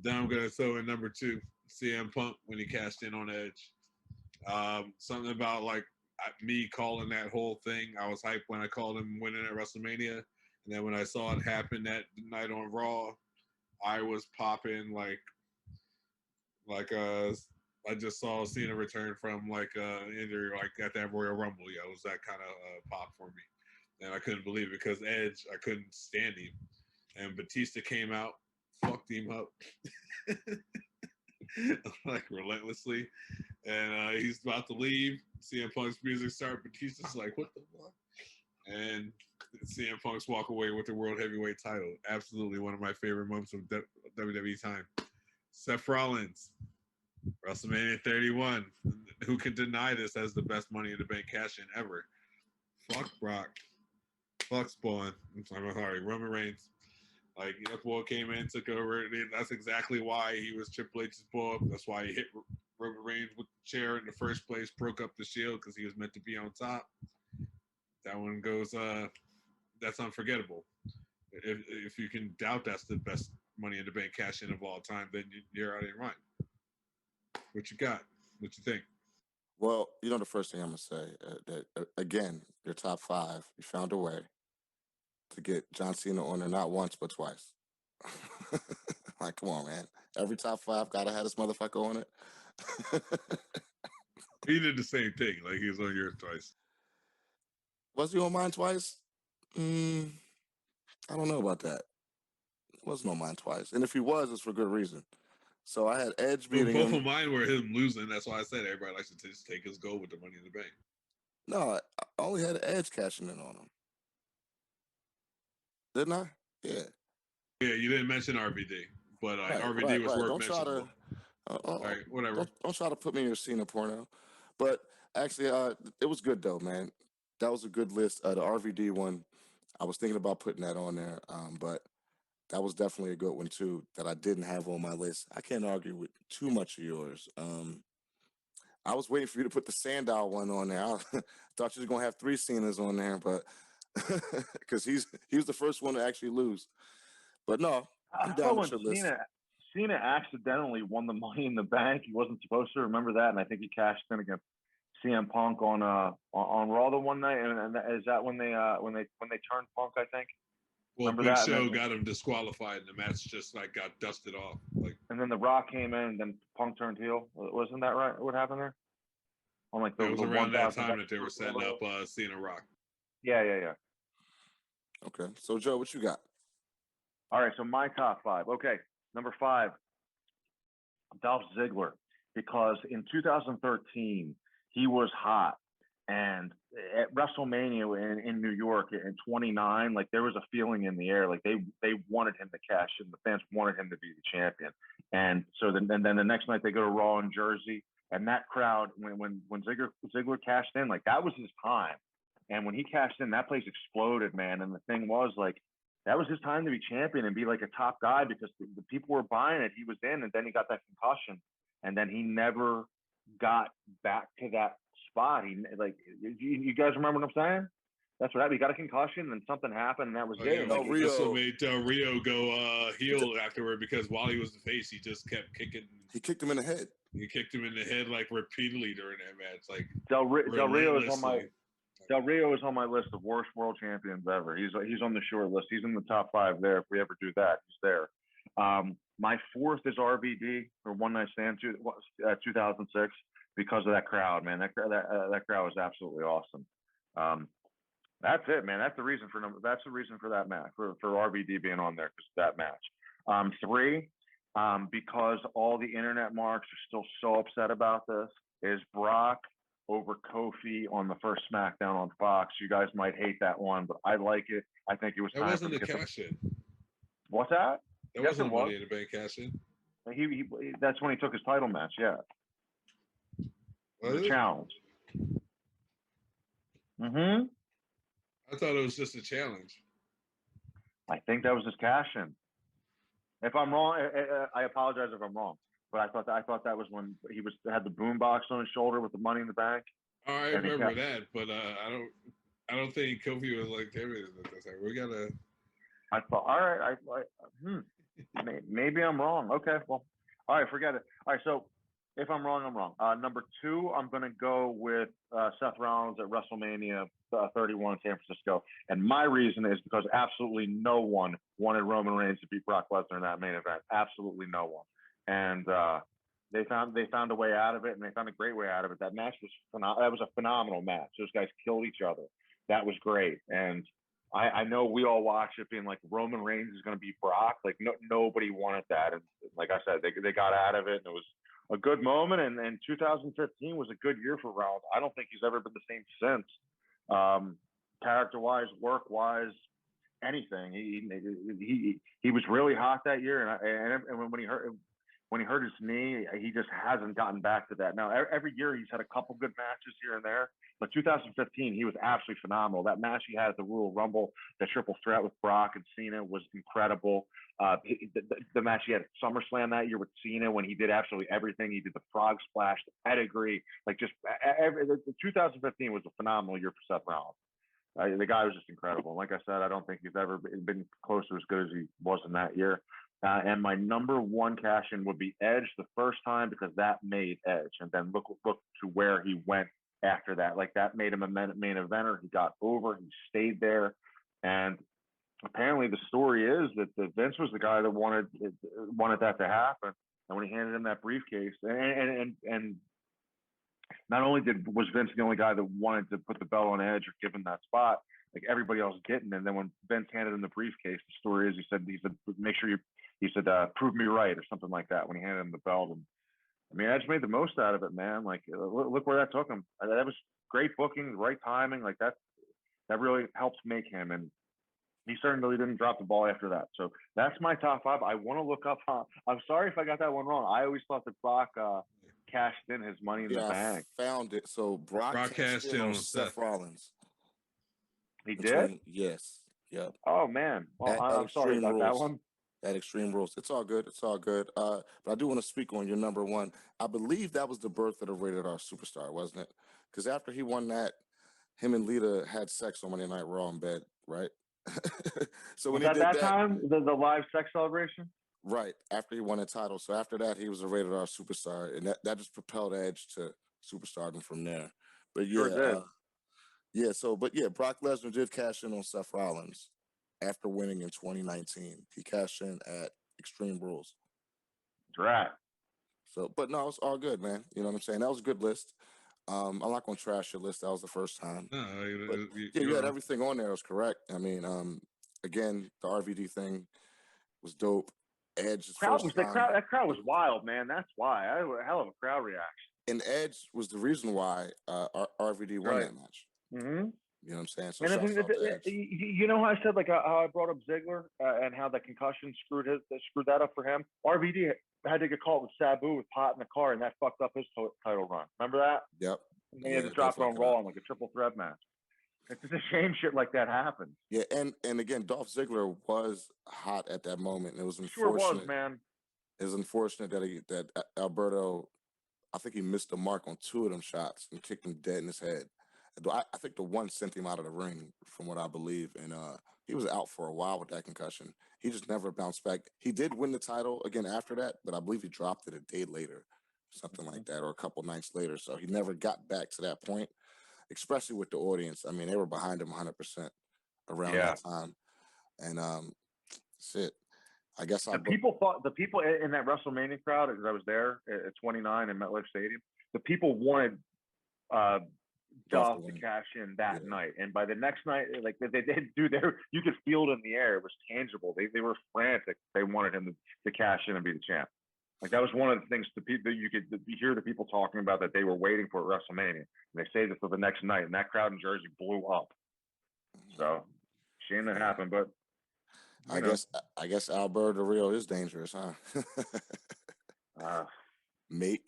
Then I'm gonna throw in number 2, CM Punk when he cashed in on Edge. Something about like me calling that whole thing. I was hyped when I called him winning at WrestleMania, and then when I saw it happen that night on Raw, I was popping like I just saw Cena return from like injury, like at that Royal Rumble. Yeah, it was that kind of pop for me, and I couldn't believe it because Edge, I couldn't stand him, and Batista came out, fucked him up, like relentlessly, and he's about to leave. CM Punk's music started. Batista's like, "What the fuck?" And CM Punk's walk away with the World Heavyweight title. Absolutely one of my favorite moments of WWE time. Seth Rollins, WrestleMania 31. Who can deny this as the best Money in the Bank cash-in ever? Fuck Brock. Fuck Spawn. I'm sorry, Roman Reigns. Like, that boy came in, took over. That's exactly why he was Triple H's boy. That's why he hit Roman Reigns with the chair in the first place, broke up the Shield because he was meant to be on top. That one goes, that's unforgettable. If you can doubt that's the best Money in the Bank cash-in of all time, then you're out of your mind. What you got? What you think?
Well, the first thing I'm going to say, that again, your top 5, you found a way to get John Cena on there not once, but twice. Like, come on, man. Every top 5 gotta have this motherfucker on it.
He did the same thing. Like, he was on yours twice.
Was he on mine twice? I don't know about that. He wasn't on mine twice. And if he was, it's for good reason. So I had Edge beating
both
him.
of mine were him losing. That's why I said everybody likes to just take his goal with the Money in the Bank.
No, I only had Edge cashing in on him. Didn't I? Yeah.
Yeah, you didn't mention RVD, but RVD was worth mentioning. All right, whatever.
Don't try to put me in your Cena porno. But actually, it was good though, man. That was a good list. The RVD one, I was thinking about putting that on there, but that was definitely a good one too that I didn't have on my list. I can't argue with too much of yours. I was waiting for you to put the Sandow one on there. I thought you were gonna have 3 Cenas on there, but because he was the first one to actually lose. But no, I'm down with your list.
Cena accidentally won the Money in the Bank. He wasn't supposed to. Remember that? And I think he cashed in against CM Punk on Raw the one night. And is that when they turned Punk? I think.
Well,
remember
Big
that?
Show got him disqualified, and the match just like got dusted off. Like,
and then The Rock came in, and then Punk turned heel. Wasn't that right? What happened there? On like
it was around that time that they were setting up Cena Rock.
Yeah.
Okay, so Joe, what you got?
All right, so my top 5. Okay, number 5, Dolph Ziggler, because in 2013 he was hot, and at WrestleMania in New York in 29, like there was a feeling in the air, like they wanted him to cash in, the fans wanted him to be the champion, and so then the next night they go to Raw in Jersey, and that crowd when Ziggler cashed in, like that was his time, and when he cashed in, that place exploded, man, and the thing was like, that was his time to be champion and be like a top guy because the people were buying it. He was in, and then he got that concussion, and then he never got back to that spot. You guys remember what I'm saying? That's what happened. He got a concussion, and something happened, and that was it.
Yeah, Rio also made Rio go heel afterward because while he was the face, he just kept kicking.
He kicked him in the head.
He kicked him in the head like repeatedly during that match. Like
Del Rio is on my list of worst world champions ever. He's on the short list. He's in the top 5 there. If we ever do that, he's there. My 4th is RVD or One Night Stand 2006 because of that crowd, man. That crowd was absolutely awesome. That's it, man. That's the reason for that match for RVD being on there because of that match. 3, because all the internet marks are still so upset about this, is Brock over Kofi on the first SmackDown on Fox. You guys might hate that one, but I like it. I think it was time.
That wasn't a cash-in.
What's that?
That wasn't a Money in the Bank cash-in.
He that's when he took his title match, yeah. It was
Was
a
it?
challenge. Mm-hmm.
I thought it was just a challenge.
I think that was his cash-in. If I'm wrong, I apologize if I'm wrong. But I thought that was when he had the boombox on his shoulder with the Money in the Bank.
Oh, I remember that, but I don't think Kofi was like everything at that time. We gotta.
I thought, all right, maybe I'm wrong. Okay, well, all right, forget it. All right, so if I'm wrong, I'm wrong. Number 2, I'm gonna go with Seth Rollins at WrestleMania 31 in San Francisco, and my reason is because absolutely no one wanted Roman Reigns to beat Brock Lesnar in that main event. Absolutely no one, and they found a way out of it, and they found a great way out of it. That match was that was a phenomenal match. Those guys killed each other. That was great, and I know we all watched it being like Roman Reigns is going to beat Brock. Like nobody wanted that, and like I said, they got out of it, and it was a good moment. And 2015 was a good year for Rollins. I don't think he's ever been the same since. Character-wise, work-wise, anything. He was really hot that year, and when he hurt his knee, he just hasn't gotten back to that. Now every year he's had a couple good matches here and there, but 2015 he was absolutely phenomenal. That match he had at the Royal Rumble, that triple threat with Brock and Cena, was incredible. The match he had at SummerSlam that year with Cena, when he did absolutely everything. He did the frog splash, the pedigree, like just 2015 was a phenomenal year for Seth Rollins. The guy was just incredible. And like I said, I don't think he's ever been close to as good as he was in that year. And my number 1 cash-in would be Edge the first time, because that made Edge. And then look to where he went after that. Like, that made him a main eventer. He got over. He stayed there. And apparently the story is that Vince was the guy that wanted that to happen. And when he handed him that briefcase, and not only was Vince the only guy that wanted to put the belt on Edge or give him that spot, like everybody else didn't. And then when Vince handed him the briefcase, the story is he said make sure he said prove me right or something like that when he handed him the belt. And I mean, Edge made the most out of it, man. Like look where that took him. That was great booking, right timing. Like that really helped make him. And he certainly didn't drop the ball after that. So that's my top 5. I want to look up. I'm sorry if I got that one wrong. I always thought that Brock cashed in his Money in the Bank.
I found it. So Brock cashed in on Seth Rollins.
He did?
Yes. Yep.
Oh, man. Well, I'm sorry about that one.
At Extreme Rules. It's all good. It's all good. But I do want to speak on your number 1. I believe that was the birth of the Rated R Superstar, wasn't it? Because after he won that, him and Lita had sex on Monday Night Raw in bed, right? So when
was
he did
that time, the live sex celebration?
Right. After he won a title. So after that, he was a Rated R Superstar. And that just propelled Edge to superstardom from there. But yeah.
Sure did.
Brock Lesnar did cash in on Seth Rollins after winning in 2019. He cashed in at Extreme Rules.
That's right.
So, but no, it's all good, man. You know what I'm saying? That was a good list. I'm not going to trash your list. That was the first time.
No,
you had everything on there. It was correct. I mean, again, the RVD thing was dope. Edge,
that crowd was wild, man. That's why. I had a hell of a crowd reaction.
And Edge was the reason why RVD won that match.
Mm-hmm.
You know what I'm saying? So
you know how I said, like, how I brought up Ziggler and how that concussion screwed that up for him? RVD had to get caught with Sabu with pot in the car, and that fucked up his title run. Remember that?
Yep.
And he had to drop it on Raw in like a triple threat match. It's just a shame shit like that happens.
Yeah, and again, Dolph Ziggler was hot at that moment. It was unfortunate.
Sure was, man.
It was unfortunate that Alberto, I think he missed the mark on 2 of them shots and kicked him dead in his head. I think the one sent him out of the ring, from what I believe, and he was out for a while with that concussion. He just never bounced back. He did win the title again after that, but I believe he dropped it a day later, something like that, or a couple nights later. So he never got back to that point, especially with the audience. I mean, they were behind him 100% around that time, and shit. I guess
the people in that WrestleMania crowd, because I was there at 29 in MetLife Stadium, the people wanted Dolph to cash in that night, and by the next night, like they did do their, you could feel it in the air. It was tangible. They were frantic. They wanted him to cash in and be the champ. Like that was one of the things you could hear the people talking about that they were waiting for at WrestleMania, and they saved it for the next night. And that crowd in Jersey blew up. So shame that happened, but
I guess Alberto Rio is dangerous, huh? Mate.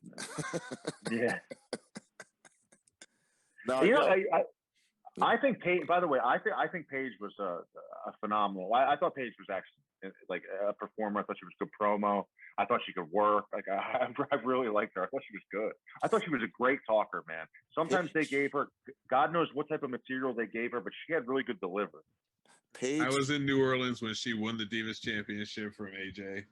Yeah.
Now,
You know,
yo,
I think Paige. By the way, I think Paige was a phenomenal. I thought Paige was excellent, like a performer. I thought she was good promo. I thought she could work. Like I really liked her. I thought she was good. I thought she was a great talker, man. Sometimes they gave her, God knows what type of material they gave her, but she had really good delivery.
I was in New Orleans when she won the Divas Championship from AJ.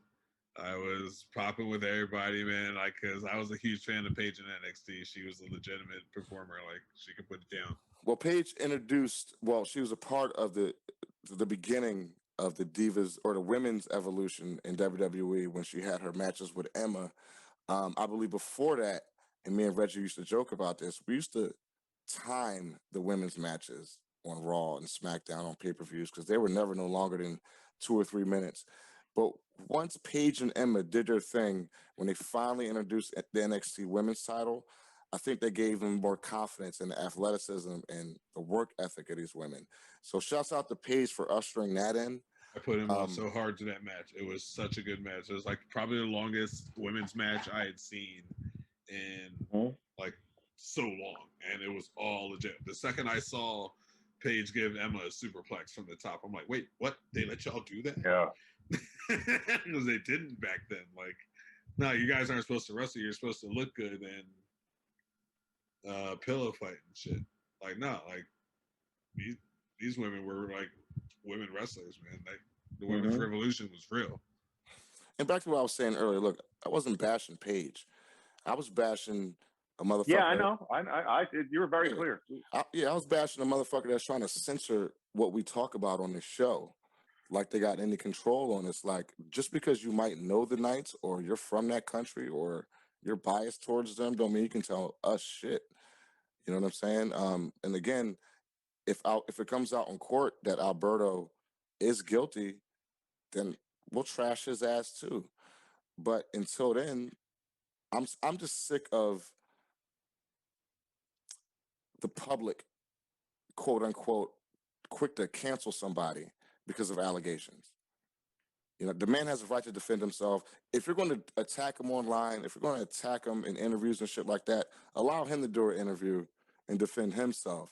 I was popping with everybody, man. Like, cause I was a huge fan of Paige in NXT. She was a legitimate performer. Like, she could put it down.
Well, Paige introduced. Well, she was a part of the beginning of the Divas or the women's evolution in WWE when she had her matches with Emma. I believe before that, and me and Reggie used to joke about this. We used to time the women's matches on Raw and SmackDown on pay-per-views because they were never no longer than 2 or 3 minutes. But once Paige and Emma did their thing, when they finally introduced the NXT women's title, I think they gave them more confidence in the athleticism and the work ethic of these women. So shouts out to Paige for ushering that in.
I put him on so hard to that match. It was such a good match. It was like probably the longest women's match I had seen in like so long, and it was all legit. The second I saw Paige give Emma a superplex from the top, I'm like, wait, what? They let y'all do that?
Yeah.
Because they didn't back then. Like, no, you guys aren't supposed to wrestle. You're supposed to look good and pillow fight and shit. Like, no, like these women were like women wrestlers, man. Like the women's revolution was real.
And back to what I was saying earlier, look, I wasn't bashing Paige. I was bashing a motherfucker.
Yeah, I know. You were very clear.
I was bashing a motherfucker that's trying to censor what we talk about on this show. Like they got any control on us. Like, just because you might know the Knights or you're from that country or you're biased towards them don't mean you can tell us shit. You know what I'm saying? And again, if it comes out in court that Alberto is guilty, then we'll trash his ass too. But until then, I'm just sick of the public, quote unquote, quick to cancel somebody because of allegations. You know, the man has a right to defend himself. If you're going to attack him online, if you're going to attack him in interviews and shit like that, allow him to do an interview and defend himself.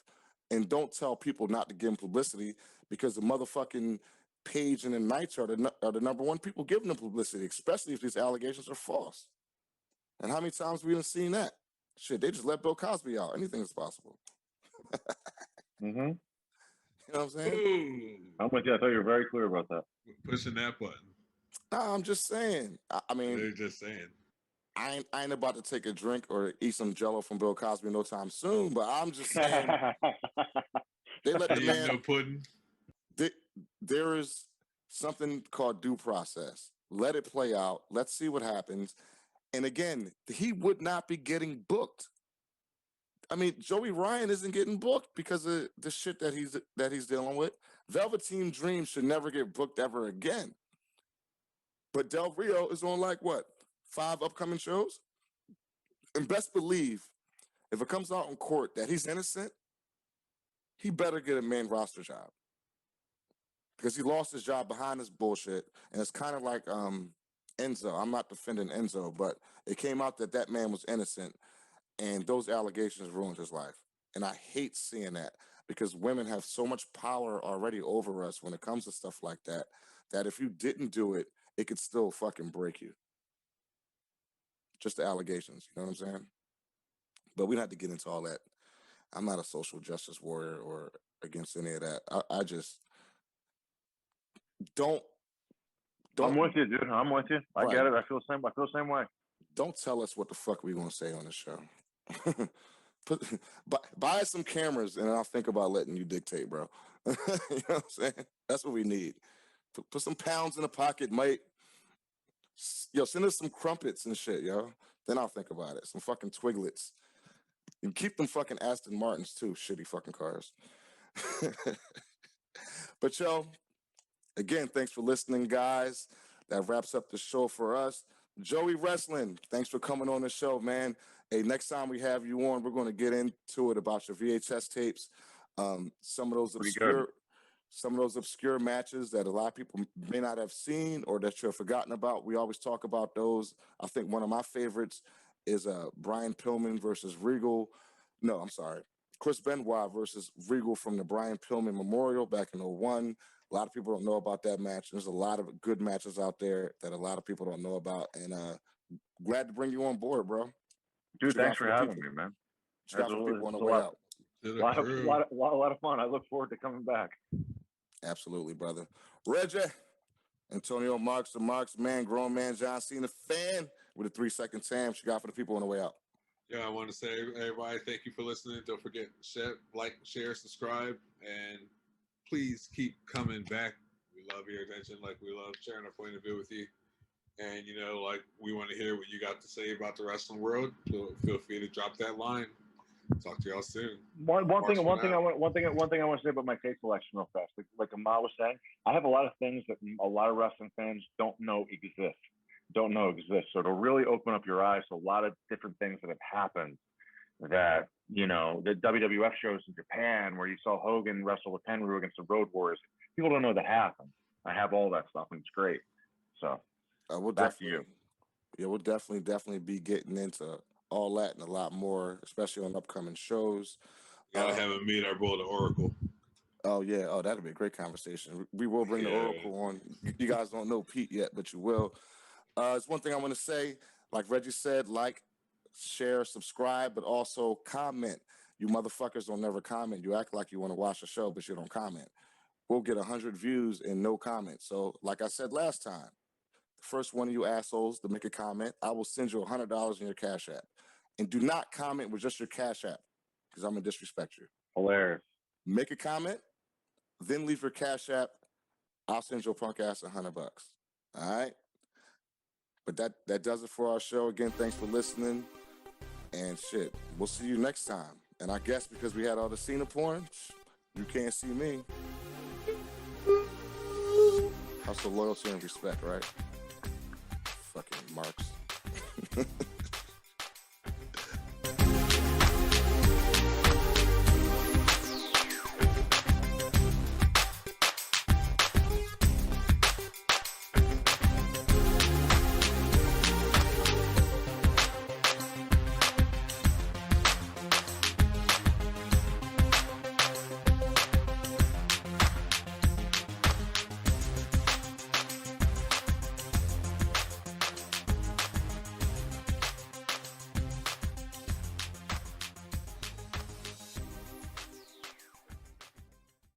And don't tell people not to give him publicity because the motherfucking Page and the Knights are the number one people giving them publicity, especially if these allegations are false. And how many times we done seen that? Shit, they just let Bill Cosby out. Anything is possible. You know what I'm saying?
Ooh.
I'm with you. I thought you were very clear about that.
Pushing that button.
Nah, I'm just saying. I mean,
they're just saying.
I ain't about to take a drink or eat some Jello from Bill Cosby no time soon. But I'm just saying they let the man.
No pudding.
There is something called due process. Let it play out. Let's see what happens. And again, he would not be getting booked. I mean, Joey Ryan isn't getting booked because of the shit that he's dealing with. Velveteen Dream should never get booked ever again. But Del Rio is on like what, 5 upcoming shows? And best believe, if it comes out in court that he's innocent, he better get a main roster job. Because he lost his job behind this bullshit. And it's kind of like Enzo. I'm not defending Enzo, but it came out that man was innocent. And those allegations ruined his life. And I hate seeing that because women have so much power already over us when it comes to stuff like that, that if you didn't do it, it could still fucking break you. Just the allegations, you know what I'm saying? But we don't have to get into all that. I'm not a social justice warrior or against any of that. I just don't.
I'm with you, dude. I'm with you. I get it. I feel the same way.
Don't tell us what the fuck we're gonna say on the show. Buy us some cameras and I'll think about letting you dictate, bro. You know what I'm saying? That's what we need. Put some pounds in the pocket, mate. Yo, send us some crumpets and shit, yo. Then I'll think about it. Some fucking Twiglets. And keep them fucking Aston Martins too, shitty fucking cars. But yo, again, thanks for listening, guys. That wraps up the show for us. Joey Wrestling, thanks for coming on the show, man. Hey, next time we have you on, we're going to get into it about your VHS tapes. Some of those obscure matches that a lot of people may not have seen or that you've forgotten about. We always talk about those. I think one of my favorites is Brian Pillman versus Regal. No, I'm sorry. Chris Benoit versus Regal from the Brian Pillman Memorial back in 01. A lot of people don't know about that match. There's a lot of good matches out there that a lot of people don't know about. And glad to bring you on board, bro.
Dude, thanks for having me, man.
What you got for the people on the way out?
A lot of fun. I look forward to coming back.
Absolutely, brother. Reggie, Antonio Marks, the Marks man, grown man, John Cena fan with a 3-second Tam. What you got for the people on the way out?
Yeah, I want to say, everybody, thank you for listening. Don't forget, share, subscribe, and please keep coming back. We love your attention, like we love sharing our point of view with you. And, you know, like, we want to hear what you got to say about the wrestling world. So feel free to drop that line. Talk to y'all soon.
One thing I want to say about my tape collection real fast. Like Amal was saying, I have a lot of things that a lot of wrestling fans don't know exist. So it'll really open up your eyes to a lot of different things that have happened. That, you know, the WWF shows in Japan where you saw Hogan wrestle with Tenryu against the Road Warriors. People don't know that happened. I have all that stuff, and it's great. So
we'll definitely be getting into all that and a lot more, especially on upcoming shows.
Gotta have him meet our boy, the Oracle.
Oh yeah, that'll be a great conversation. We will bring the Oracle on. You guys don't know Pete yet, but you will. It's one thing I want to say. Like Reggie said, like, share, subscribe, but also comment. You motherfuckers don't never comment. You act like you want to watch the show, but you don't comment. We'll get 100 views and no comments. So, like I said last time, the first one of you assholes to make a comment, I will send you $100 in your Cash App. And do not comment with just your Cash App, because I'm going to disrespect you.
Hilarious.
Make a comment, then leave your Cash App. I'll send your punk ass $100. All right? But that does it for our show. Again, thanks for listening. And shit, we'll see you next time. And I guess because we had all the Cena porn, you can't see me. Hustle, loyalty, and respect, right? Fucking marks.